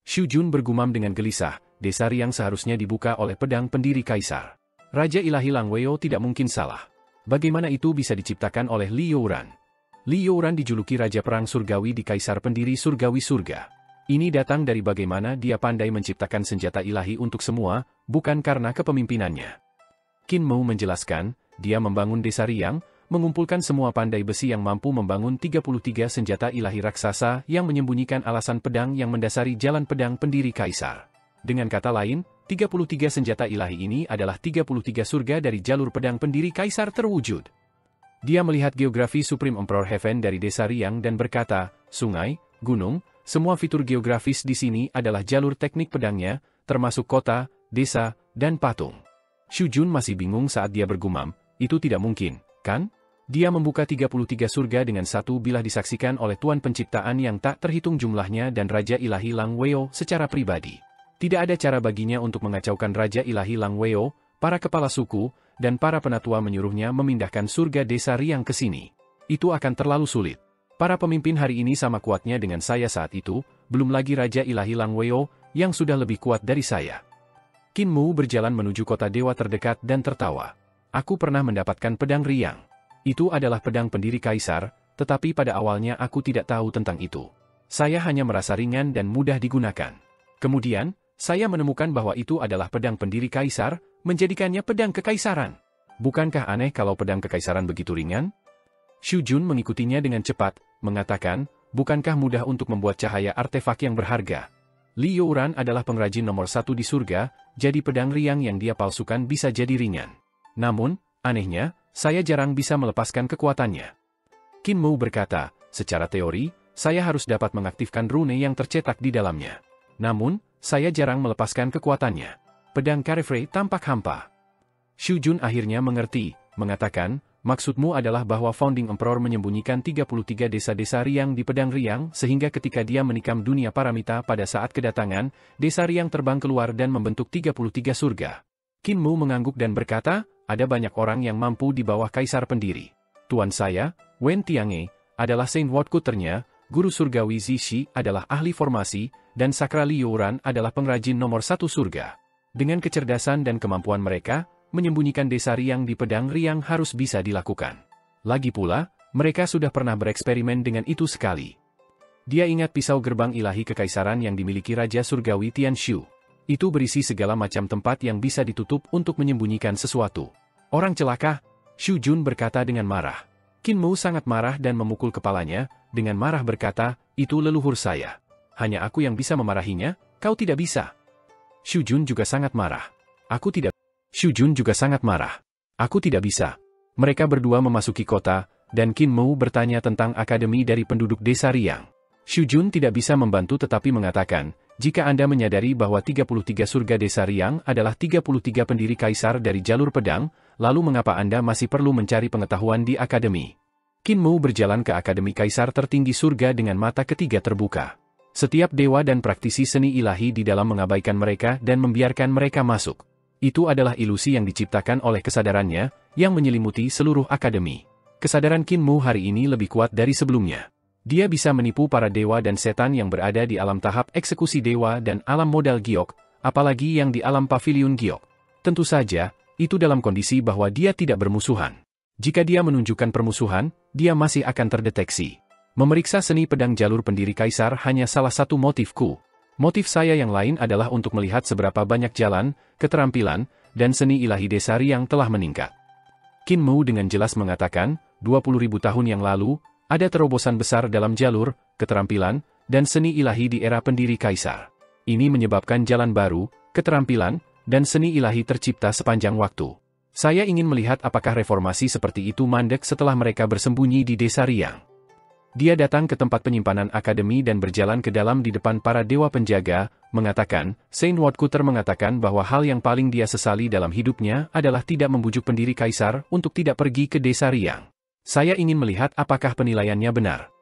Xu Jun bergumam dengan gelisah, desa Riang seharusnya dibuka oleh pedang pendiri kaisar. Raja Ilahi Lang Weo tidak mungkin salah. Bagaimana itu bisa diciptakan oleh Li Youran? Li Youran dijuluki Raja Perang Surgawi di Kaisar Pendiri Surgawi Surga. Ini datang dari bagaimana dia pandai menciptakan senjata ilahi untuk semua, bukan karena kepemimpinannya. Qin Mu menjelaskan, dia membangun desa Riang, mengumpulkan semua pandai besi yang mampu membangun 33 senjata ilahi raksasa yang menyembunyikan alasan pedang yang mendasari jalan pedang pendiri kaisar. Dengan kata lain, 33 senjata ilahi ini adalah 33 surga dari jalur pedang pendiri kaisar terwujud. Dia melihat geografi Supreme Emperor Heaven dari desa Riang dan berkata, sungai, gunung, semua fitur geografis di sini adalah jalur teknik pedangnya, termasuk kota, desa, dan patung. Xu Jun masih bingung saat dia bergumam, itu tidak mungkin, kan? Dia membuka 33 surga dengan satu bilah disaksikan oleh Tuan Penciptaan yang tak terhitung jumlahnya dan Raja Ilahi Lang Weo secara pribadi. Tidak ada cara baginya untuk mengacaukan Raja Ilahi Lang Weo, para kepala suku, dan para penatua menyuruhnya memindahkan surga desa Riang ke sini. Itu akan terlalu sulit. Para pemimpin hari ini sama kuatnya dengan saya saat itu, belum lagi Raja Ilahi Lang Weo, yang sudah lebih kuat dari saya. Qin Mu berjalan menuju kota dewa terdekat dan tertawa. Aku pernah mendapatkan pedang Riang. Itu adalah pedang pendiri kaisar, tetapi pada awalnya aku tidak tahu tentang itu. Saya hanya merasa ringan dan mudah digunakan. Kemudian, saya menemukan bahwa itu adalah pedang pendiri kaisar, menjadikannya pedang kekaisaran. Bukankah aneh kalau pedang kekaisaran begitu ringan? Xu Jun mengikutinya dengan cepat, mengatakan, bukankah mudah untuk membuat cahaya artefak yang berharga? Li Youran adalah pengrajin nomor satu di surga, jadi pedang Riang yang dia palsukan bisa jadi ringan. Namun, anehnya, saya jarang bisa melepaskan kekuatannya. Qin Mu berkata, secara teori, saya harus dapat mengaktifkan rune yang tercetak di dalamnya. Namun, saya jarang melepaskan kekuatannya. Pedang Carefrey tampak hampa. Xu Jun akhirnya mengerti, mengatakan, maksudmu adalah bahwa Founding Emperor menyembunyikan 33 desa-desa Riang di Pedang Riang sehingga ketika dia menikam dunia paramita pada saat kedatangan, desa Riang terbang keluar dan membentuk 33 surga. Qin Mu mengangguk dan berkata, ada banyak orang yang mampu di bawah kaisar pendiri. Tuan saya, Wen Tiange, adalah Saint Wordcutter-nya, guru surgawi Zishi adalah ahli formasi, dan Sakra Liuran adalah pengrajin nomor 1 surga. Dengan kecerdasan dan kemampuan mereka, menyembunyikan desa Riang di Pedang Riang harus bisa dilakukan. Lagi pula, mereka sudah pernah bereksperimen dengan itu sekali. Dia ingat pisau gerbang ilahi kekaisaran yang dimiliki Raja Surgawi Tianshu. Itu berisi segala macam tempat yang bisa ditutup untuk menyembunyikan sesuatu. Orang celaka, Xu Jun berkata dengan marah. Qin Mu sangat marah dan memukul kepalanya, dengan marah berkata, itu leluhur saya. Hanya aku yang bisa memarahinya, kau tidak bisa. Xu Jun juga sangat marah. Xu Jun juga sangat marah. Aku tidak bisa. Mereka berdua memasuki kota, dan Qin Mu bertanya tentang akademi dari penduduk desa Riang. Xu Jun tidak bisa membantu tetapi mengatakan, jika Anda menyadari bahwa 33 surga desa Riang adalah 33 pendiri kaisar dari jalur pedang, lalu mengapa Anda masih perlu mencari pengetahuan di akademi? Qin Mu berjalan ke akademi kaisar tertinggi surga dengan mata ketiga terbuka. Setiap dewa dan praktisi seni ilahi di dalam mengabaikan mereka dan membiarkan mereka masuk. Itu adalah ilusi yang diciptakan oleh kesadarannya, yang menyelimuti seluruh akademi. Kesadaran Qin Mu hari ini lebih kuat dari sebelumnya. Dia bisa menipu para dewa dan setan yang berada di alam tahap eksekusi dewa dan alam modal giok, apalagi yang di alam pavilion giok. Tentu saja, itu dalam kondisi bahwa dia tidak bermusuhan. Jika dia menunjukkan permusuhan, dia masih akan terdeteksi. Memeriksa seni pedang jalur pendiri kaisar hanya salah satu motifku. Motif saya yang lain adalah untuk melihat seberapa banyak jalan, keterampilan, dan seni ilahi desa Riang telah meningkat. Qin Mu dengan jelas mengatakan, 20.000 tahun yang lalu, ada terobosan besar dalam jalur, keterampilan, dan seni ilahi di era pendiri kaisar. Ini menyebabkan jalan baru, keterampilan, dan seni ilahi tercipta sepanjang waktu. Saya ingin melihat apakah reformasi seperti itu mandek setelah mereka bersembunyi di desa Riang. Dia datang ke tempat penyimpanan akademi dan berjalan ke dalam di depan para dewa penjaga, mengatakan, Saint Wordcutter mengatakan bahwa hal yang paling dia sesali dalam hidupnya adalah tidak membujuk pendiri kaisar untuk tidak pergi ke desa Riang. Saya ingin melihat apakah penilaiannya benar.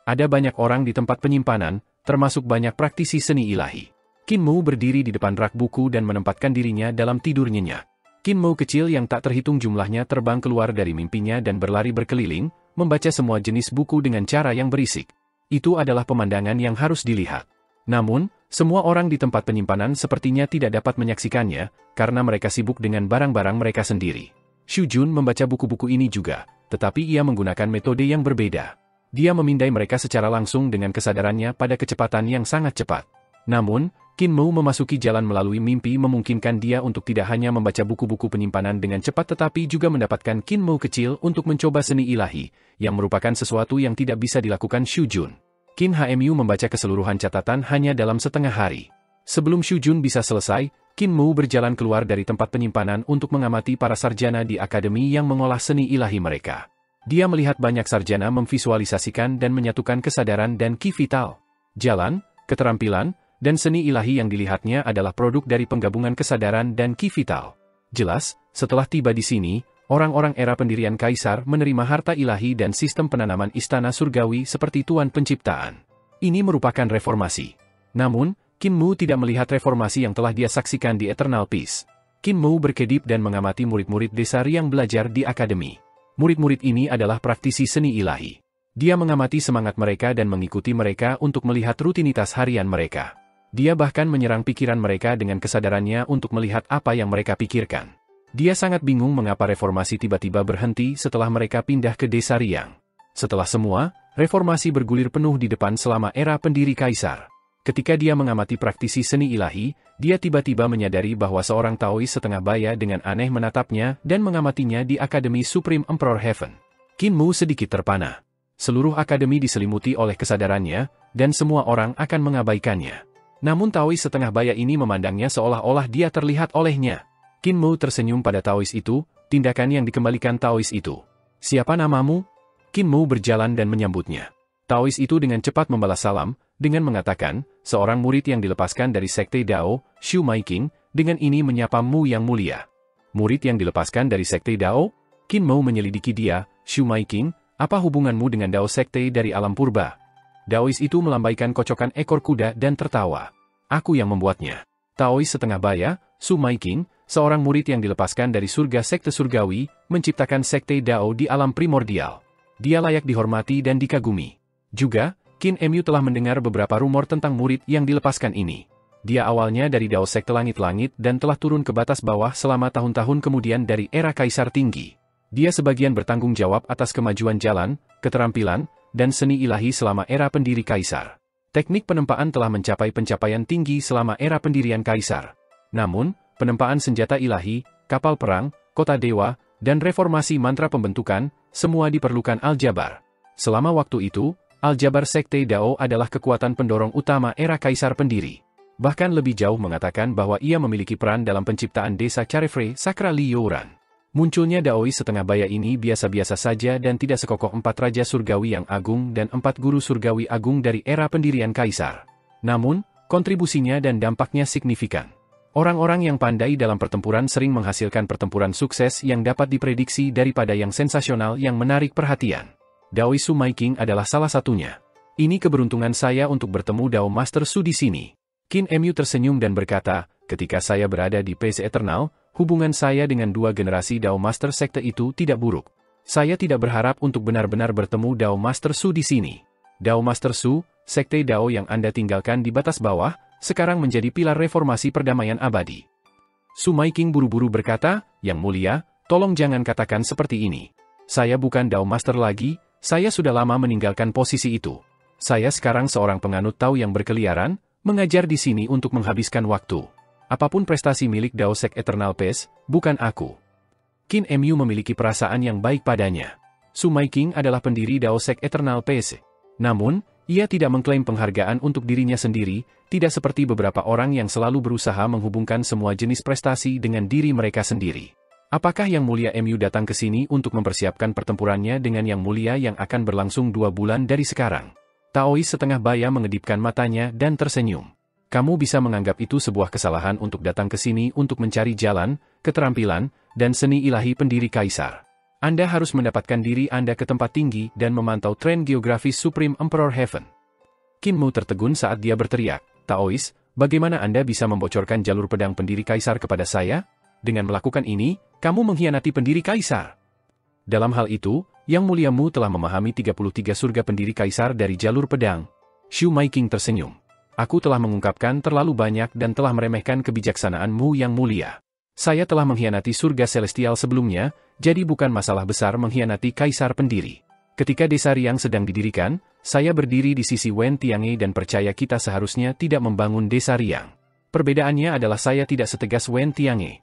Ada banyak orang di tempat penyimpanan, termasuk banyak praktisi seni ilahi. Qin Mu berdiri di depan rak buku dan menempatkan dirinya dalam tidur nyenyak. Qin Mu kecil yang tak terhitung jumlahnya terbang keluar dari mimpinya dan berlari berkeliling, membaca semua jenis buku dengan cara yang berisik. Itu adalah pemandangan yang harus dilihat. Namun, semua orang di tempat penyimpanan sepertinya tidak dapat menyaksikannya, karena mereka sibuk dengan barang-barang mereka sendiri. Xu Jun membaca buku-buku ini juga, tetapi ia menggunakan metode yang berbeda. Dia memindai mereka secara langsung dengan kesadarannya pada kecepatan yang sangat cepat. Namun, Qin Mu memasuki jalan melalui mimpi memungkinkan dia untuk tidak hanya membaca buku-buku penyimpanan dengan cepat tetapi juga mendapatkan Qin Mu kecil untuk mencoba seni ilahi, yang merupakan sesuatu yang tidak bisa dilakukan Xu Jun. Qin Hmu membaca keseluruhan catatan hanya dalam setengah hari. Sebelum Xu Jun bisa selesai, Qin Mu berjalan keluar dari tempat penyimpanan untuk mengamati para sarjana di akademi yang mengolah seni ilahi mereka. Dia melihat banyak sarjana memvisualisasikan dan menyatukan kesadaran dan ki vital. Jalan, keterampilan, dan seni ilahi yang dilihatnya adalah produk dari penggabungan kesadaran dan ki vital. Jelas, setelah tiba di sini, orang-orang era pendirian kaisar menerima harta ilahi dan sistem penanaman istana surgawi seperti Tuan Penciptaan. Ini merupakan reformasi. Namun, Qin Mu tidak melihat reformasi yang telah dia saksikan di Eternal Peace. Qin Mu berkedip dan mengamati murid-murid desa yang belajar di akademi. Murid-murid ini adalah praktisi seni ilahi. Dia mengamati semangat mereka dan mengikuti mereka untuk melihat rutinitas harian mereka. Dia bahkan menyerang pikiran mereka dengan kesadarannya untuk melihat apa yang mereka pikirkan. Dia sangat bingung mengapa reformasi tiba-tiba berhenti setelah mereka pindah ke desa Riang. Setelah semua, reformasi bergulir penuh di depan selama era pendiri kaisar. Ketika dia mengamati praktisi seni ilahi, dia tiba-tiba menyadari bahwa seorang Taois setengah baya dengan aneh menatapnya dan mengamatinya di Akademi Supreme Emperor Heaven. Qin Mu sedikit terpana. Seluruh akademi diselimuti oleh kesadarannya, dan semua orang akan mengabaikannya. Namun Taois setengah baya ini memandangnya seolah-olah dia terlihat olehnya. Qin Mu tersenyum pada Taois itu, tindakan yang dikembalikan Taois itu. Siapa namamu? Qin Mu berjalan dan menyambutnya. Taois itu dengan cepat membalas salam, dengan mengatakan, seorang murid yang dilepaskan dari Sekte Dao, Xu Maiqing, dengan ini menyapa Mu yang mulia. Murid yang dilepaskan dari Sekte Dao? Qin Qin Mou menyelidiki dia. Shu Maiking, apa hubunganmu dengan Dao Sekte dari alam purba? Daois itu melambaikan kocokan ekor kuda dan tertawa. Aku yang membuatnya. Taois setengah baya, Shu Maiking, seorang murid yang dilepaskan dari surga sekte surgawi, menciptakan sekte Dao di alam primordial. Dia layak dihormati dan dikagumi. Juga, Qin Mu telah mendengar beberapa rumor tentang murid yang dilepaskan ini. Dia awalnya dari Dao Sekte Langit-Langit dan telah turun ke batas bawah selama tahun-tahun kemudian dari era Kaisar Tinggi. Dia sebagian bertanggung jawab atas kemajuan jalan, keterampilan, dan seni ilahi selama era pendiri Kaisar. Teknik penempaan telah mencapai pencapaian tinggi selama era pendirian Kaisar. Namun, penempaan senjata ilahi, kapal perang, kota dewa, dan reformasi mantra pembentukan, semua diperlukan Aljabar. Selama waktu itu, Aljabar Sekte Dao adalah kekuatan pendorong utama era Kaisar pendiri. Bahkan lebih jauh mengatakan bahwa ia memiliki peran dalam penciptaan desa Carefree Sakra Liuran. Munculnya Daois setengah baya ini biasa-biasa saja dan tidak sekokoh 4 raja surgawi yang agung dan 4 guru surgawi agung dari era pendirian Kaisar. Namun, kontribusinya dan dampaknya signifikan. Orang-orang yang pandai dalam pertempuran sering menghasilkan pertempuran sukses yang dapat diprediksi daripada yang sensasional yang menarik perhatian. Daois Shu Maiking adalah salah satunya. Ini keberuntungan saya untuk bertemu Dao Master Su di sini. Qin Mu tersenyum dan berkata, ketika saya berada di PC Eternal, hubungan saya dengan 2 generasi Dao Master Sekte itu tidak buruk. Saya tidak berharap untuk benar-benar bertemu Dao Master Su di sini. Dao Master Su, Sekte Dao yang Anda tinggalkan di batas bawah, sekarang menjadi pilar reformasi perdamaian abadi. Shu Maiking buru-buru berkata, Yang Mulia, tolong jangan katakan seperti ini. Saya bukan Dao Master lagi, saya sudah lama meninggalkan posisi itu. Saya sekarang seorang penganut Tao yang berkeliaran, mengajar di sini untuk menghabiskan waktu. Apapun prestasi milik Dao Sek Eternal Pace, bukan aku. Qin Mu memiliki perasaan yang baik padanya. Shu Maiking adalah pendiri Dao Sek Eternal Pace. Namun, ia tidak mengklaim penghargaan untuk dirinya sendiri, tidak seperti beberapa orang yang selalu berusaha menghubungkan semua jenis prestasi dengan diri mereka sendiri. Apakah Yang Mulia Mu datang ke sini untuk mempersiapkan pertempurannya dengan Yang Mulia yang akan berlangsung 2 bulan dari sekarang? Taois setengah baya mengedipkan matanya dan tersenyum. Kamu bisa menganggap itu sebuah kesalahan untuk datang ke sini untuk mencari jalan, keterampilan, dan seni ilahi pendiri Kaisar. Anda harus mendapatkan diri Anda ke tempat tinggi dan memantau tren geografis Supreme Emperor Heaven. Qin Mu tertegun saat dia berteriak, Taois, bagaimana Anda bisa membocorkan jalur pedang pendiri Kaisar kepada saya? Dengan melakukan ini, kamu mengkhianati pendiri Kaisar. Dalam hal itu, Yang Mulia Mu telah memahami 33 surga pendiri Kaisar dari jalur pedang. Shu Maiking tersenyum. Aku telah mengungkapkan terlalu banyak dan telah meremehkan kebijaksanaan-Mu Yang Mulia. Saya telah mengkhianati surga celestial sebelumnya, jadi bukan masalah besar mengkhianati Kaisar pendiri. Ketika Desa Riang sedang didirikan, saya berdiri di sisi Wen Tiange dan percaya kita seharusnya tidak membangun Desa Riang. Perbedaannya adalah saya tidak setegas Wen Tiange.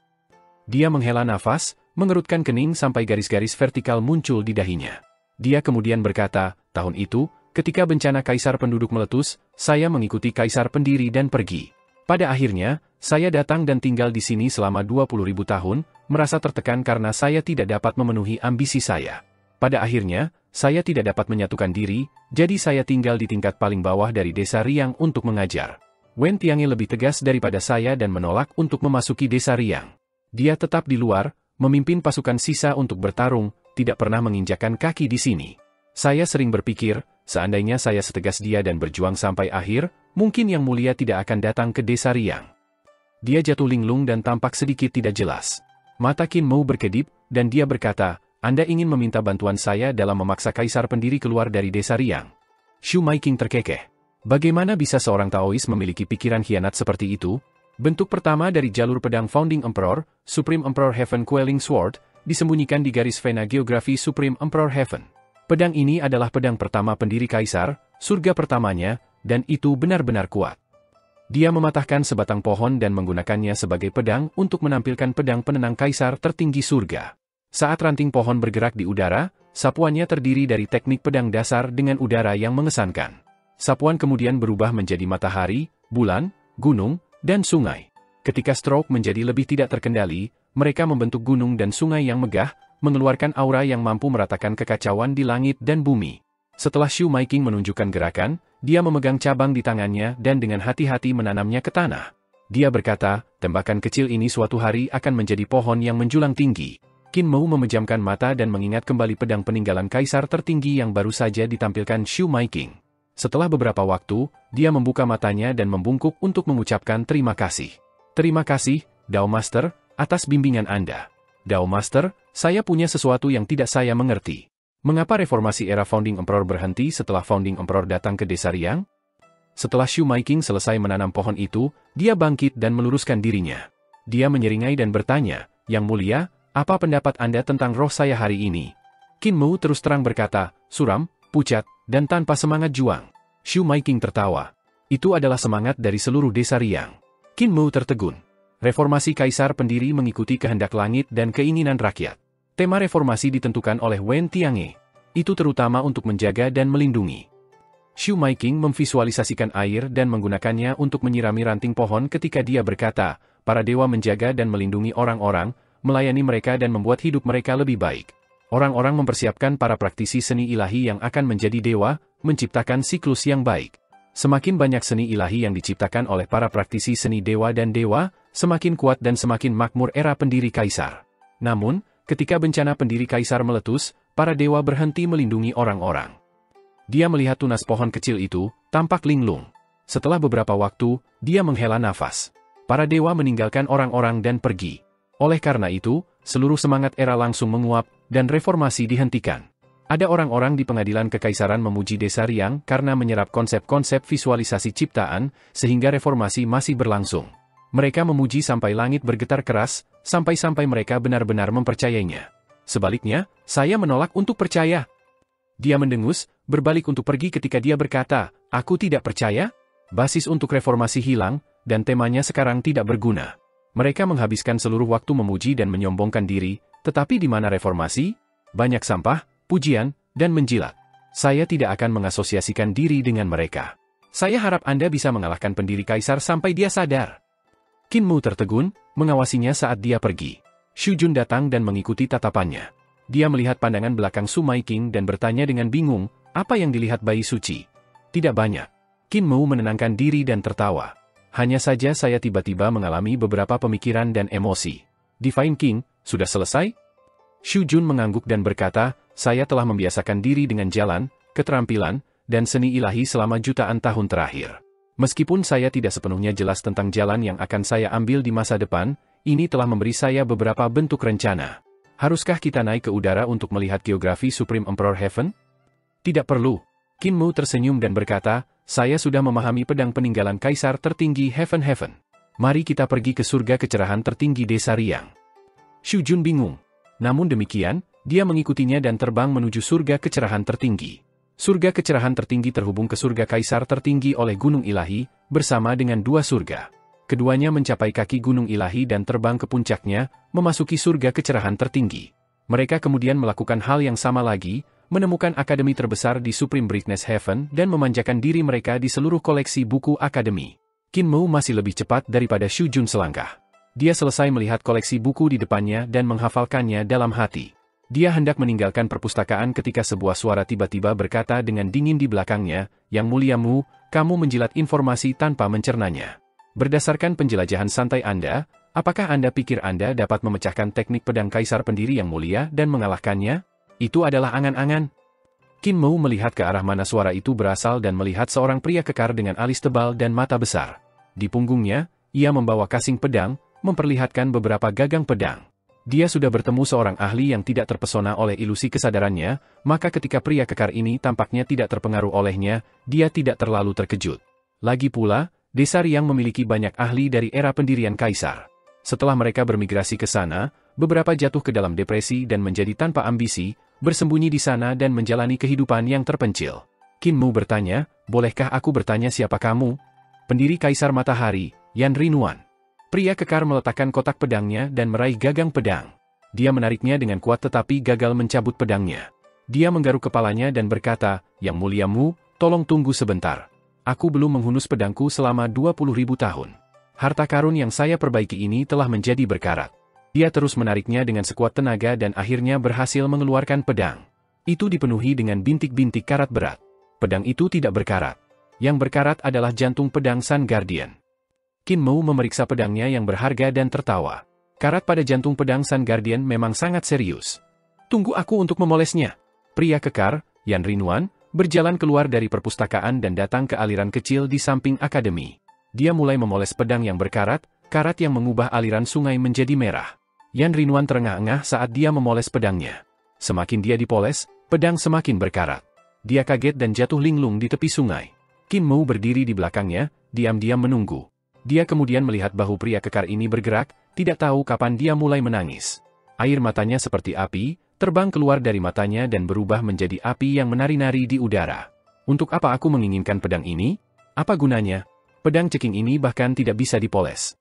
Dia menghela nafas, mengerutkan kening sampai garis-garis vertikal muncul di dahinya. Dia kemudian berkata, tahun itu, ketika bencana Kaisar penduduk meletus, saya mengikuti Kaisar pendiri dan pergi. Pada akhirnya, saya datang dan tinggal di sini selama 20.000 tahun, merasa tertekan karena saya tidak dapat memenuhi ambisi saya. Pada akhirnya, saya tidak dapat menyatukan diri, jadi saya tinggal di tingkat paling bawah dari Desa Riang untuk mengajar. Wen Tiange lebih tegas daripada saya dan menolak untuk memasuki Desa Riang. Dia tetap di luar, memimpin pasukan sisa untuk bertarung, tidak pernah menginjakkan kaki di sini. Saya sering berpikir, seandainya saya setegas dia dan berjuang sampai akhir, mungkin Yang Mulia tidak akan datang ke Desa Riang. Dia jatuh linglung dan tampak sedikit tidak jelas. Mata Qin Mu berkedip, dan dia berkata, Anda ingin meminta bantuan saya dalam memaksa Kaisar pendiri keluar dari Desa Riang. Shu Maiking terkekeh. Bagaimana bisa seorang Taois memiliki pikiran khianat seperti itu? Bentuk pertama dari jalur pedang Founding Emperor, Supreme Emperor Heaven Quelling Sword, disembunyikan di garis vena geografi Supreme Emperor Heaven. Pedang ini adalah pedang pertama pendiri Kaisar, surga pertamanya, dan itu benar-benar kuat. Dia mematahkan sebatang pohon dan menggunakannya sebagai pedang untuk menampilkan pedang penenang Kaisar tertinggi surga. Saat ranting pohon bergerak di udara, sapuannya terdiri dari teknik pedang dasar dengan udara yang mengesankan. Sapuan kemudian berubah menjadi matahari, bulan, gunung, dan sungai. Ketika stroke menjadi lebih tidak terkendali, mereka membentuk gunung dan sungai yang megah, mengeluarkan aura yang mampu meratakan kekacauan di langit dan bumi. Setelah Shu Maiking menunjukkan gerakan, dia memegang cabang di tangannya dan dengan hati-hati menanamnya ke tanah. Dia berkata, tembakan kecil ini suatu hari akan menjadi pohon yang menjulang tinggi. Qin Mou memejamkan mata dan mengingat kembali pedang peninggalan kaisar tertinggi yang baru saja ditampilkan Xu Maiqing. Setelah beberapa waktu, dia membuka matanya dan membungkuk untuk mengucapkan terima kasih. Terima kasih, Dao Master, atas bimbingan Anda. Dao Master, saya punya sesuatu yang tidak saya mengerti. Mengapa reformasi era Founding Emperor berhenti setelah Founding Emperor datang ke desa Riang? Setelah Xu Maiqing selesai menanam pohon itu, dia bangkit dan meluruskan dirinya. Dia menyeringai dan bertanya, Yang Mulia, apa pendapat Anda tentang roh saya hari ini? Qin Mou terus terang berkata, suram, pucat, dan tanpa semangat juang. Xu Maiqing tertawa. Itu adalah semangat dari seluruh desa Riang. Qin Mou tertegun. Reformasi kaisar pendiri mengikuti kehendak langit dan keinginan rakyat. Tema reformasi ditentukan oleh Wen Tiange. Itu terutama untuk menjaga dan melindungi. Xu Maiqing memvisualisasikan air dan menggunakannya untuk menyirami ranting pohon ketika dia berkata, para dewa menjaga dan melindungi orang-orang, melayani mereka dan membuat hidup mereka lebih baik. Orang-orang mempersiapkan para praktisi seni ilahi yang akan menjadi dewa, menciptakan siklus yang baik. Semakin banyak seni ilahi yang diciptakan oleh para praktisi seni dewa dan dewa, semakin kuat dan semakin makmur era pendiri kaisar. Namun, ketika bencana pendiri kaisar meletus, para dewa berhenti melindungi orang-orang. Dia melihat tunas pohon kecil itu, tampak linglung. Setelah beberapa waktu, dia menghela nafas. Para dewa meninggalkan orang-orang dan pergi. Oleh karena itu, seluruh semangat era langsung menguap, dan reformasi dihentikan. Ada orang-orang di pengadilan kekaisaran memuji desa Riang karena menyerap konsep-konsep visualisasi ciptaan, sehingga reformasi masih berlangsung. Mereka memuji sampai langit bergetar keras, sampai-sampai mereka benar-benar mempercayainya. Sebaliknya, saya menolak untuk percaya. Dia mendengus, berbalik untuk pergi ketika dia berkata, aku tidak percaya? Basis untuk reformasi hilang, dan temanya sekarang tidak berguna. Mereka menghabiskan seluruh waktu memuji dan menyombongkan diri, tetapi di mana reformasi? Banyak sampah, pujian, dan menjilat. Saya tidak akan mengasosiasikan diri dengan mereka. Saya harap Anda bisa mengalahkan pendiri kaisar sampai dia sadar. Qin Mou tertegun, mengawasinya saat dia pergi. Xu Jun datang dan mengikuti tatapannya. Dia melihat pandangan belakang Xu Maiqing dan bertanya dengan bingung, apa yang dilihat bayi suci? Tidak banyak. Qin Mou menenangkan diri dan tertawa. Hanya saja saya tiba-tiba mengalami beberapa pemikiran dan emosi. Divine King, sudah selesai? Xu Jun mengangguk dan berkata, saya telah membiasakan diri dengan jalan, keterampilan, dan seni ilahi selama jutaan tahun terakhir. Meskipun saya tidak sepenuhnya jelas tentang jalan yang akan saya ambil di masa depan, ini telah memberi saya beberapa bentuk rencana. Haruskah kita naik ke udara untuk melihat geografi Supreme Emperor Heaven? Tidak perlu. Qin Mou tersenyum dan berkata, saya sudah memahami pedang peninggalan kaisar tertinggi Heaven. Mari kita pergi ke surga kecerahan tertinggi desa Riang. Xu Jun bingung. Namun demikian, dia mengikutinya dan terbang menuju surga kecerahan tertinggi. Surga kecerahan tertinggi terhubung ke surga kaisar tertinggi oleh gunung ilahi, bersama dengan dua surga. Keduanya mencapai kaki gunung ilahi dan terbang ke puncaknya, memasuki surga kecerahan tertinggi. Mereka kemudian melakukan hal yang sama lagi, menemukan akademi terbesar di Supreme Brightness Heaven dan memanjakan diri mereka di seluruh koleksi buku akademi. Qin Mou masih lebih cepat daripada Xu Jun selangkah. Dia selesai melihat koleksi buku di depannya dan menghafalkannya dalam hati. Dia hendak meninggalkan perpustakaan ketika sebuah suara tiba-tiba berkata dengan dingin di belakangnya, Yang Mulia Mu, kamu menjilat informasi tanpa mencernanya. Berdasarkan penjelajahan santai Anda, apakah Anda pikir Anda dapat memecahkan teknik pedang kaisar pendiri yang mulia dan mengalahkannya? Itu adalah angan-angan. Qin Mou melihat ke arah mana suara itu berasal dan melihat seorang pria kekar dengan alis tebal dan mata besar. Di punggungnya, ia membawa kasing pedang, memperlihatkan beberapa gagang pedang. Dia sudah bertemu seorang ahli yang tidak terpesona oleh ilusi kesadarannya, maka ketika pria kekar ini tampaknya tidak terpengaruh olehnya, dia tidak terlalu terkejut. Lagi pula, desa Riang memiliki banyak ahli dari era pendirian kaisar. Setelah mereka bermigrasi ke sana, beberapa jatuh ke dalam depresi dan menjadi tanpa ambisi, bersembunyi di sana dan menjalani kehidupan yang terpencil. Qin Mou bertanya, bolehkah aku bertanya siapa kamu? Pendiri Kaisar Matahari, Yan Rinuan. Pria kekar meletakkan kotak pedangnya dan meraih gagang pedang. Dia menariknya dengan kuat tetapi gagal mencabut pedangnya. Dia menggaruk kepalanya dan berkata, Yang Mulia Mu, tolong tunggu sebentar. Aku belum menghunus pedangku selama 20.000 tahun. Harta karun yang saya perbaiki ini telah menjadi berkarat. Dia terus menariknya dengan sekuat tenaga dan akhirnya berhasil mengeluarkan pedang. Itu dipenuhi dengan bintik-bintik karat berat. Pedang itu tidak berkarat. Yang berkarat adalah jantung pedang Sun Guardian. Qin Mou memeriksa pedangnya yang berharga dan tertawa. Karat pada jantung pedang Sun Guardian memang sangat serius. Tunggu aku untuk memolesnya. Pria kekar, Yan Rinwan, berjalan keluar dari perpustakaan dan datang ke aliran kecil di samping akademi. Dia mulai memoles pedang yang berkarat, karat yang mengubah aliran sungai menjadi merah. Yan Rinwan terengah-engah saat dia memoles pedangnya. Semakin dia dipoles, pedang semakin berkarat. Dia kaget dan jatuh linglung di tepi sungai. Kim Mu berdiri di belakangnya, diam-diam menunggu. Dia kemudian melihat bahu pria kekar ini bergerak, tidak tahu kapan dia mulai menangis. Air matanya seperti api, terbang keluar dari matanya dan berubah menjadi api yang menari-nari di udara. Untuk apa aku menginginkan pedang ini? Apa gunanya? Pedang ceking ini bahkan tidak bisa dipoles.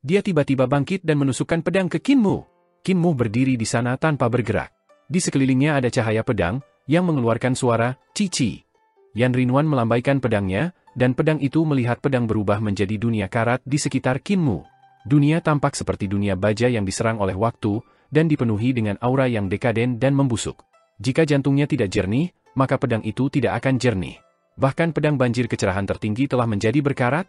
Dia tiba-tiba bangkit dan menusukkan pedang ke Kim Mu. Kim Mu berdiri di sana tanpa bergerak. Di sekelilingnya ada cahaya pedang, yang mengeluarkan suara, cici. Yan Rinwan melambaikan pedangnya, dan pedang itu melihat pedang berubah menjadi dunia karat di sekitar Kim Mu. Dunia tampak seperti dunia baja yang diserang oleh waktu, dan dipenuhi dengan aura yang dekaden dan membusuk. Jika jantungnya tidak jernih, maka pedang itu tidak akan jernih. Bahkan pedang banjir kecerahan tertinggi telah menjadi berkarat.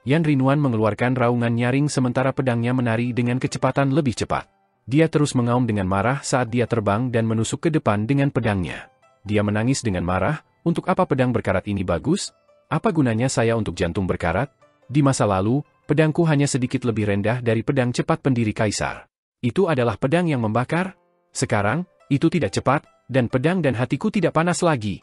Yan Rinwan mengeluarkan raungan nyaring sementara pedangnya menari dengan kecepatan lebih cepat. Dia terus mengaum dengan marah saat dia terbang dan menusuk ke depan dengan pedangnya. Dia menangis dengan marah, untuk apa pedang berkarat ini bagus? Apa gunanya saya untuk jantung berkarat? Di masa lalu, pedangku hanya sedikit lebih rendah dari pedang cepat pendiri kaisar. Itu adalah pedang yang membakar? Sekarang, itu tidak cepat, dan pedang dan hatiku tidak panas lagi.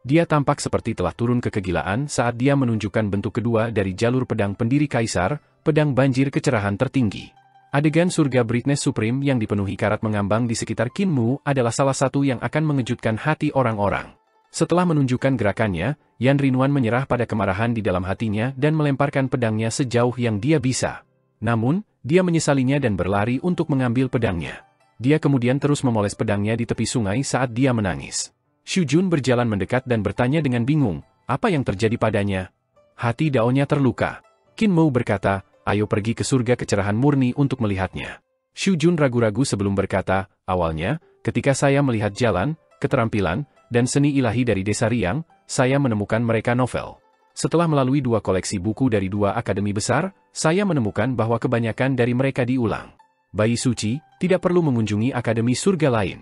Dia tampak seperti telah turun ke kegilaan saat dia menunjukkan bentuk kedua dari jalur pedang pendiri kaisar, pedang banjir kecerahan tertinggi. Adegan surga Brightness Supreme yang dipenuhi karat mengambang di sekitar Kim Mu adalah salah satu yang akan mengejutkan hati orang-orang. Setelah menunjukkan gerakannya, Yan Rinwan menyerah pada kemarahan di dalam hatinya dan melemparkan pedangnya sejauh yang dia bisa. Namun, dia menyesalinya dan berlari untuk mengambil pedangnya. Dia kemudian terus memoles pedangnya di tepi sungai saat dia menangis. Xu Jun berjalan mendekat dan bertanya dengan bingung, apa yang terjadi padanya? Hati Daonya terluka. Qin Mu berkata, ayo pergi ke surga kecerahan murni untuk melihatnya. Xu Jun ragu-ragu sebelum berkata, awalnya, ketika saya melihat jalan, keterampilan, dan seni ilahi dari Desa Riang, saya menemukan mereka novel. Setelah melalui 2 koleksi buku dari 2 akademi besar, saya menemukan bahwa kebanyakan dari mereka diulang. Bayi suci, tidak perlu mengunjungi akademi surga lain.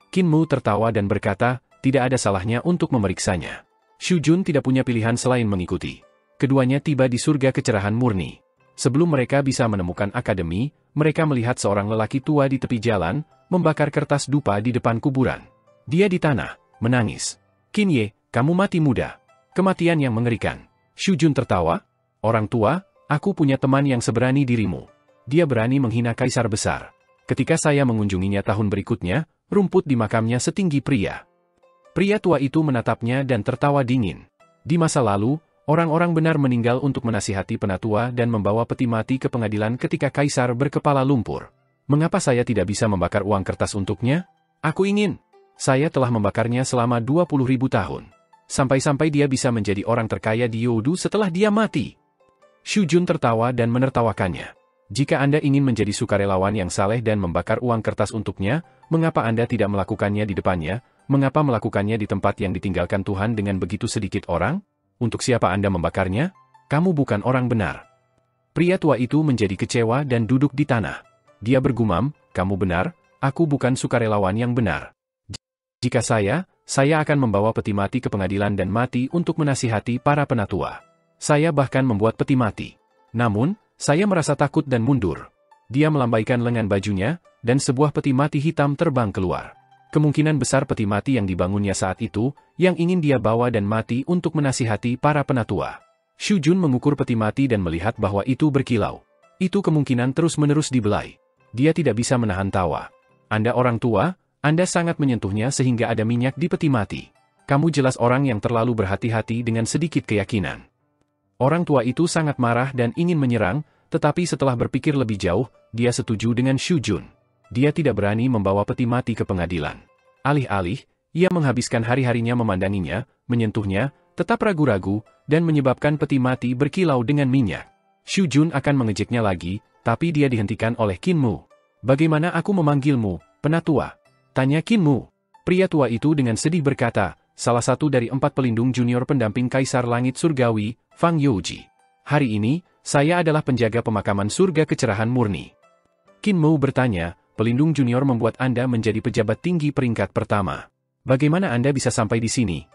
Qin Mu tertawa dan berkata, tidak ada salahnya untuk memeriksanya. Xu Jun tidak punya pilihan selain mengikuti. Keduanya tiba di surga kecerahan murni. Sebelum mereka bisa menemukan akademi, mereka melihat seorang lelaki tua di tepi jalan, membakar kertas dupa di depan kuburan. Dia di tanah, menangis. Qin Ye, kamu mati muda. Kematian yang mengerikan. Xu Jun tertawa. Orang tua, aku punya teman yang seberani dirimu. Dia berani menghina kaisar besar. Ketika saya mengunjunginya tahun berikutnya, rumput di makamnya setinggi pria. Pria tua itu menatapnya dan tertawa dingin. Di masa lalu, orang-orang benar meninggal untuk menasihati penatua dan membawa peti mati ke pengadilan ketika kaisar berkepala lumpur. Mengapa saya tidak bisa membakar uang kertas untuknya? Aku ingin. Saya telah membakarnya selama 20.000 tahun. Sampai-sampai dia bisa menjadi orang terkaya di Youdu setelah dia mati. Xu Jun tertawa dan menertawakannya. Jika Anda ingin menjadi sukarelawan yang saleh dan membakar uang kertas untuknya, mengapa Anda tidak melakukannya di depannya? Mengapa melakukannya di tempat yang ditinggalkan Tuhan dengan begitu sedikit orang? Untuk siapa Anda membakarnya? Kamu bukan orang benar. Pria tua itu menjadi kecewa dan duduk di tanah. Dia bergumam, kamu benar, aku bukan sukarelawan yang benar. Jika saya akan membawa peti mati ke pengadilan dan mati untuk menasihati para penatua. Saya bahkan membuat peti mati. Namun, saya merasa takut dan mundur. Dia melambaikan lengan bajunya, dan sebuah peti mati hitam terbang keluar. Kemungkinan besar peti mati yang dibangunnya saat itu, yang ingin dia bawa dan mati untuk menasihati para penatua. Xu Jun mengukur peti mati dan melihat bahwa itu berkilau. Itu kemungkinan terus-menerus dibelai. Dia tidak bisa menahan tawa. Anda orang tua, Anda sangat menyentuhnya sehingga ada minyak di peti mati. Kamu jelas orang yang terlalu berhati-hati dengan sedikit keyakinan. Orang tua itu sangat marah dan ingin menyerang, tetapi setelah berpikir lebih jauh, dia setuju dengan Xu Jun. Dia tidak berani membawa peti mati ke pengadilan. Alih-alih, ia menghabiskan hari-harinya memandanginya, menyentuhnya, tetap ragu-ragu, dan menyebabkan peti mati berkilau dengan minyak. Xu Jun akan mengejeknya lagi, tapi dia dihentikan oleh Qin Mu. Bagaimana aku memanggilmu, penatua? Tanya Qin Mu. Pria tua itu dengan sedih berkata, salah satu dari 4 pelindung junior pendamping Kaisar Langit Surgawi, Fang Youji. Hari ini, saya adalah penjaga pemakaman surga kecerahan murni. Qin Mou bertanya, pelindung junior membuat Anda menjadi pejabat tinggi peringkat pertama. Bagaimana Anda bisa sampai di sini?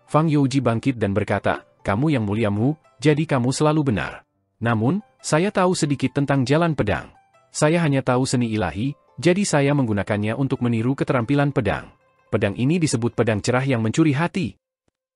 Fang Youji bangkit dan berkata, kamu yang mulia Mu, jadi kamu selalu benar. Namun, saya tahu sedikit tentang jalan pedang. Saya hanya tahu seni ilahi, jadi saya menggunakannya untuk meniru keterampilan pedang. Pedang ini disebut pedang cerah yang mencuri hati.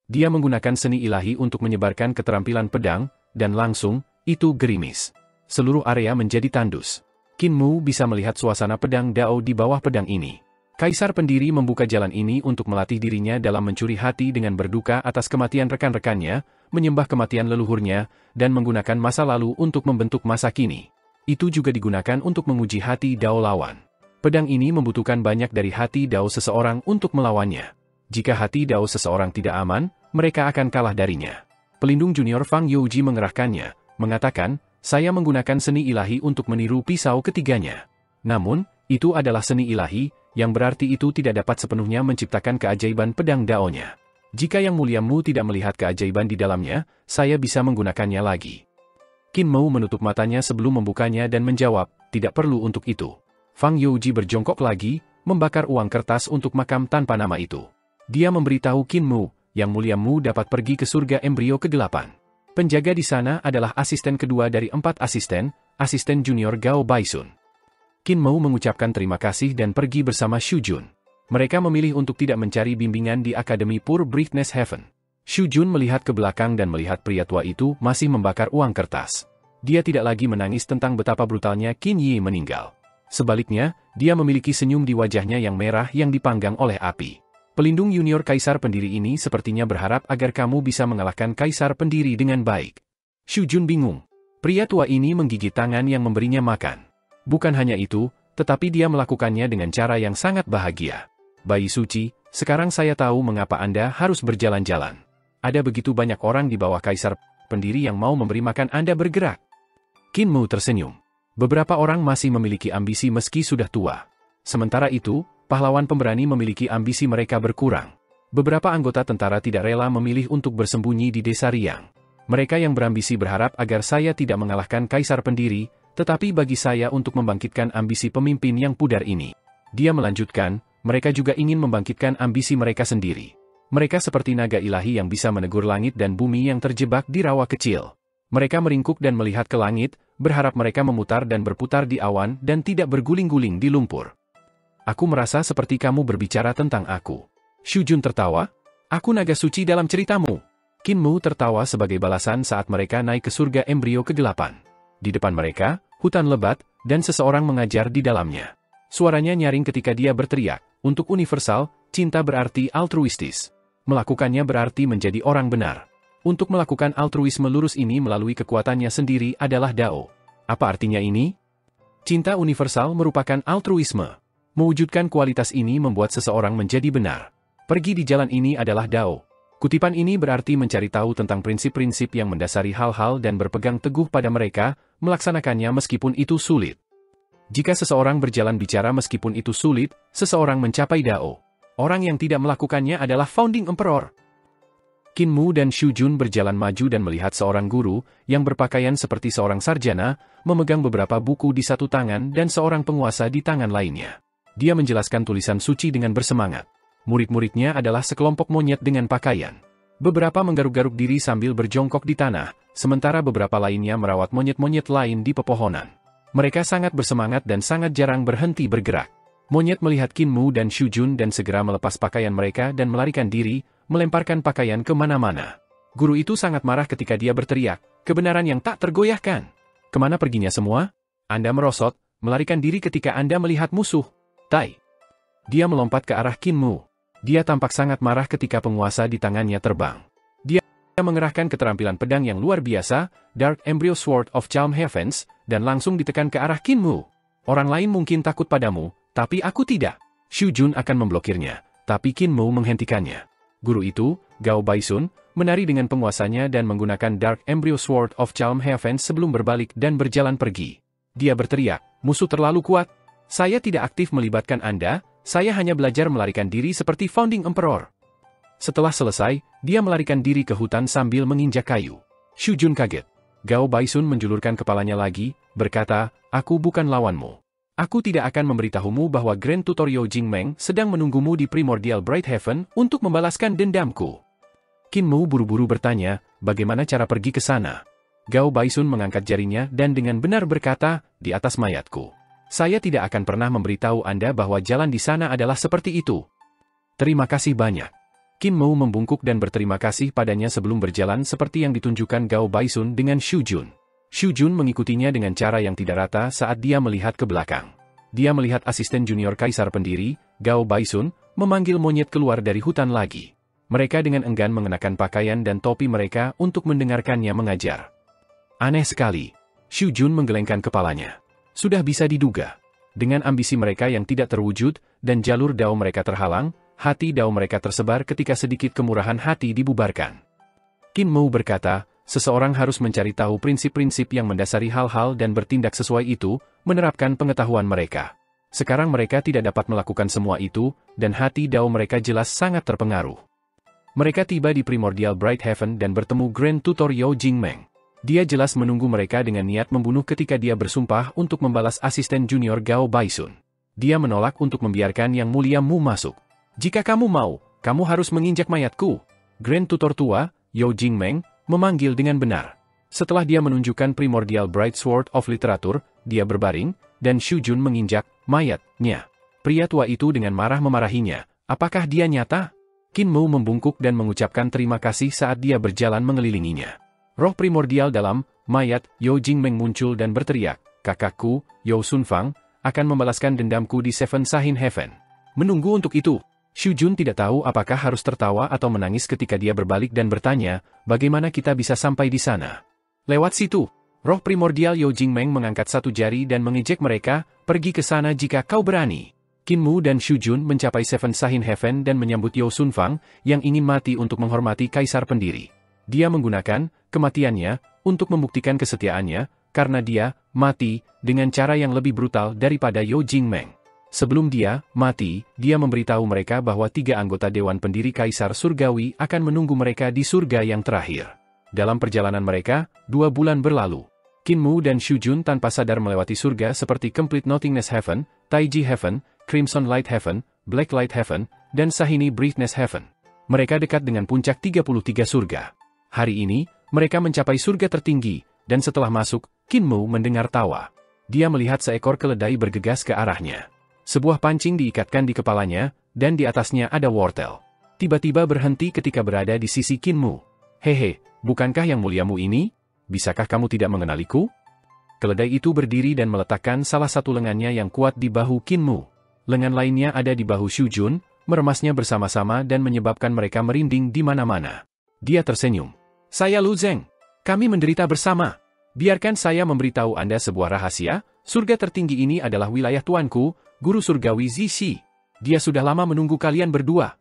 Dia menggunakan seni ilahi untuk menyebarkan keterampilan pedang, dan langsung, itu gerimis. Seluruh area menjadi tandus. Qin Mou bisa melihat suasana pedang Dao di bawah pedang ini. Kaisar pendiri membuka jalan ini untuk melatih dirinya dalam mencuri hati dengan berduka atas kematian rekan-rekannya, menyembah kematian leluhurnya, dan menggunakan masa lalu untuk membentuk masa kini. Itu juga digunakan untuk menguji hati Dao lawan. Pedang ini membutuhkan banyak dari hati Dao seseorang untuk melawannya. Jika hati Dao seseorang tidak aman, mereka akan kalah darinya. Pelindung junior Fang Youji mengerahkannya, mengatakan, saya menggunakan seni ilahi untuk meniru pisau ketiganya. Namun, itu adalah seni ilahi, yang berarti itu tidak dapat sepenuhnya menciptakan keajaiban pedang Dao-nya. Jika Yang Mulia Mu tidak melihat keajaiban di dalamnya, saya bisa menggunakannya lagi. Qin Mou menutup matanya sebelum membukanya dan menjawab, tidak perlu untuk itu. Fang Youji berjongkok lagi, membakar uang kertas untuk makam tanpa nama itu. Dia memberitahu Qin Mou, Yang Mulia Mu dapat pergi ke surga embrio ke-8. Penjaga di sana adalah asisten kedua dari 4 asisten junior Gao Baisun. Qin Mou mengucapkan terima kasih dan pergi bersama Xu Jun. Mereka memilih untuk tidak mencari bimbingan di Akademi Pure Brightness Heaven. Xu Jun melihat ke belakang dan melihat pria tua itu masih membakar uang kertas. Dia tidak lagi menangis tentang betapa brutalnya Qin Yi meninggal. Sebaliknya, dia memiliki senyum di wajahnya yang merah yang dipanggang oleh api. Pelindung junior kaisar pendiri ini sepertinya berharap agar kamu bisa mengalahkan kaisar pendiri dengan baik. Xu Jun bingung. Pria tua ini menggigit tangan yang memberinya makan. Bukan hanya itu, tetapi dia melakukannya dengan cara yang sangat bahagia. Bayi suci, sekarang saya tahu mengapa Anda harus berjalan-jalan. Ada begitu banyak orang di bawah kaisar pendiri yang mau memberi makan Anda bergerak. Qin Mou tersenyum. Beberapa orang masih memiliki ambisi meski sudah tua. Sementara itu, pahlawan pemberani memiliki ambisi mereka berkurang. Beberapa anggota tentara tidak rela memilih untuk bersembunyi di desa Riang. Mereka yang berambisi berharap agar saya tidak mengalahkan kaisar pendiri, tetapi bagi saya untuk membangkitkan ambisi pemimpin yang pudar ini. Dia melanjutkan, mereka juga ingin membangkitkan ambisi mereka sendiri. Mereka seperti naga ilahi yang bisa menegur langit dan bumi yang terjebak di rawa kecil. Mereka meringkuk dan melihat ke langit, berharap mereka memutar dan berputar di awan dan tidak berguling-guling di lumpur. Aku merasa seperti kamu berbicara tentang aku. Xu Jun tertawa. Aku naga suci dalam ceritamu. Qin Mou tertawa sebagai balasan saat mereka naik ke surga embrio ke-8. Di depan mereka, hutan lebat, dan seseorang mengajar di dalamnya. Suaranya nyaring ketika dia berteriak, untuk universal, cinta berarti altruistis. Melakukannya berarti menjadi orang benar. Untuk melakukan altruisme lurus ini melalui kekuatannya sendiri adalah Dao. Apa artinya ini? Cinta universal merupakan altruisme. Mewujudkan kualitas ini membuat seseorang menjadi benar. Pergi di jalan ini adalah Dao. Kutipan ini berarti mencari tahu tentang prinsip-prinsip yang mendasari hal-hal dan berpegang teguh pada mereka, melaksanakannya meskipun itu sulit. Jika seseorang berjalan bicara meskipun itu sulit, seseorang mencapai Dao. Orang yang tidak melakukannya adalah Founding Emperor. Qin Mou dan Xu Jun berjalan maju dan melihat seorang guru, yang berpakaian seperti seorang sarjana, memegang beberapa buku di satu tangan dan seorang penguasa di tangan lainnya. Dia menjelaskan tulisan suci dengan bersemangat. Murid-muridnya adalah sekelompok monyet dengan pakaian. Beberapa menggaruk-garuk diri sambil berjongkok di tanah, sementara beberapa lainnya merawat monyet-monyet lain di pepohonan. Mereka sangat bersemangat dan sangat jarang berhenti bergerak. Monyet melihat Qin Mou dan Xu Jun dan segera melepas pakaian mereka dan melarikan diri, melemparkan pakaian ke mana-mana. Guru itu sangat marah ketika dia berteriak, kebenaran yang tak tergoyahkan. Kemana perginya semua? Anda merosot, melarikan diri ketika Anda melihat musuh. Tai. Dia melompat ke arah Qin Mou. Dia tampak sangat marah ketika penguasa di tangannya terbang. Dia mengerahkan keterampilan pedang yang luar biasa, Dark Embryo Sword of Charm Heavens, dan langsung ditekan ke arah Qin Mou. Orang lain mungkin takut padamu, tapi aku tidak. Xu Jun akan memblokirnya, tapi Qin Mou menghentikannya. Guru itu, Gao Baisun, menari dengan penguasanya dan menggunakan Dark Embryo Sword of Charm Heavens sebelum berbalik dan berjalan pergi. Dia berteriak, musuh terlalu kuat. Saya tidak aktif melibatkan Anda, saya hanya belajar melarikan diri seperti Founding Emperor. Setelah selesai, dia melarikan diri ke hutan sambil menginjak kayu. Xu Jun kaget. Gao Baisun menjulurkan kepalanya lagi, berkata, aku bukan lawanmu. Aku tidak akan memberitahumu bahwa Grand Tutor Yao Jingmeng sedang menunggumu di Primordial Bright Heaven untuk membalaskan dendamku. Qin Mu buru-buru bertanya, bagaimana cara pergi ke sana? Gao Baisun mengangkat jarinya dan dengan benar berkata, di atas mayatku. Saya tidak akan pernah memberitahu Anda bahwa jalan di sana adalah seperti itu. Terima kasih banyak. Qin Mu membungkuk dan berterima kasih padanya sebelum berjalan seperti yang ditunjukkan Gao Baisun dengan Xu Jun. Xu Jun mengikutinya dengan cara yang tidak rata saat dia melihat ke belakang. Dia melihat asisten junior kaisar pendiri, Gao Baisun, memanggil monyet keluar dari hutan lagi. Mereka dengan enggan mengenakan pakaian dan topi mereka untuk mendengarkannya mengajar. Aneh sekali. Xu Jun menggelengkan kepalanya. Sudah bisa diduga. Dengan ambisi mereka yang tidak terwujud, dan jalur dao mereka terhalang, hati dao mereka tersebar ketika sedikit kemurahan hati dibubarkan. Qin Mu berkata, seseorang harus mencari tahu prinsip-prinsip yang mendasari hal-hal dan bertindak sesuai itu, menerapkan pengetahuan mereka. Sekarang mereka tidak dapat melakukan semua itu, dan hati dao mereka jelas sangat terpengaruh. Mereka tiba di Primordial Bright Heaven dan bertemu Grand Tutor Yao Jingmeng. Dia jelas menunggu mereka dengan niat membunuh ketika dia bersumpah untuk membalas asisten junior Gao Baisun. Dia menolak untuk membiarkan Yang Mulia Mu masuk. Jika kamu mau, kamu harus menginjak mayatku. Grand Tutor tua, Yao Jingmeng, memanggil dengan benar. Setelah dia menunjukkan Primordial Bright Sword of Literature, dia berbaring, dan Xu Jun menginjak mayatnya. Pria tua itu dengan marah memarahinya. Apakah dia nyata? Qin Mu membungkuk dan mengucapkan terima kasih saat dia berjalan mengelilinginya. Roh primordial dalam mayat Yao Jingmeng muncul dan berteriak, kakakku, Yao Sunfang, akan membalaskan dendamku di Seven Sahin Heaven. Menunggu untuk itu. Xu Jun tidak tahu apakah harus tertawa atau menangis ketika dia berbalik dan bertanya, bagaimana kita bisa sampai di sana? Lewat situ. Roh primordial Yao Jingmeng mengangkat satu jari dan mengejek mereka, pergi ke sana jika kau berani. Qin Mu dan Xu Jun mencapai Seven Sahin Heaven dan menyambut Yao Sunfang, yang ingin mati untuk menghormati kaisar pendiri. Dia menggunakan kematiannya untuk membuktikan kesetiaannya, karena dia mati dengan cara yang lebih brutal daripada Yao Jingmeng. Sebelum dia mati, dia memberitahu mereka bahwa 3 anggota Dewan Pendiri Kaisar Surgawi akan menunggu mereka di surga yang terakhir. Dalam perjalanan mereka, 2 bulan berlalu. Qin Mu dan Xu Jun tanpa sadar melewati surga seperti Complete Nothingness Heaven, Taiji Heaven, Crimson Light Heaven, Black Light Heaven, dan Sahini Brightness Heaven. Mereka dekat dengan puncak 33 surga. Hari ini, mereka mencapai surga tertinggi, dan setelah masuk, Qin Mu mendengar tawa. Dia melihat seekor keledai bergegas ke arahnya. Sebuah pancing diikatkan di kepalanya, dan di atasnya ada wortel. Tiba-tiba berhenti ketika berada di sisi Qin Mu. Hehe, bukankah yang muliamu ini? Bisakah kamu tidak mengenaliku? Keledai itu berdiri dan meletakkan salah satu lengannya yang kuat di bahu Qin Mu. Lengan lainnya ada di bahu Xu Jun, meremasnya bersama-sama dan menyebabkan mereka merinding di mana-mana. Dia tersenyum. Saya Lu Zeng. Kami menderita bersama. Biarkan saya memberitahu Anda sebuah rahasia, surga tertinggi ini adalah wilayah tuanku, Guru Surgawi Zishi. Dia sudah lama menunggu kalian berdua.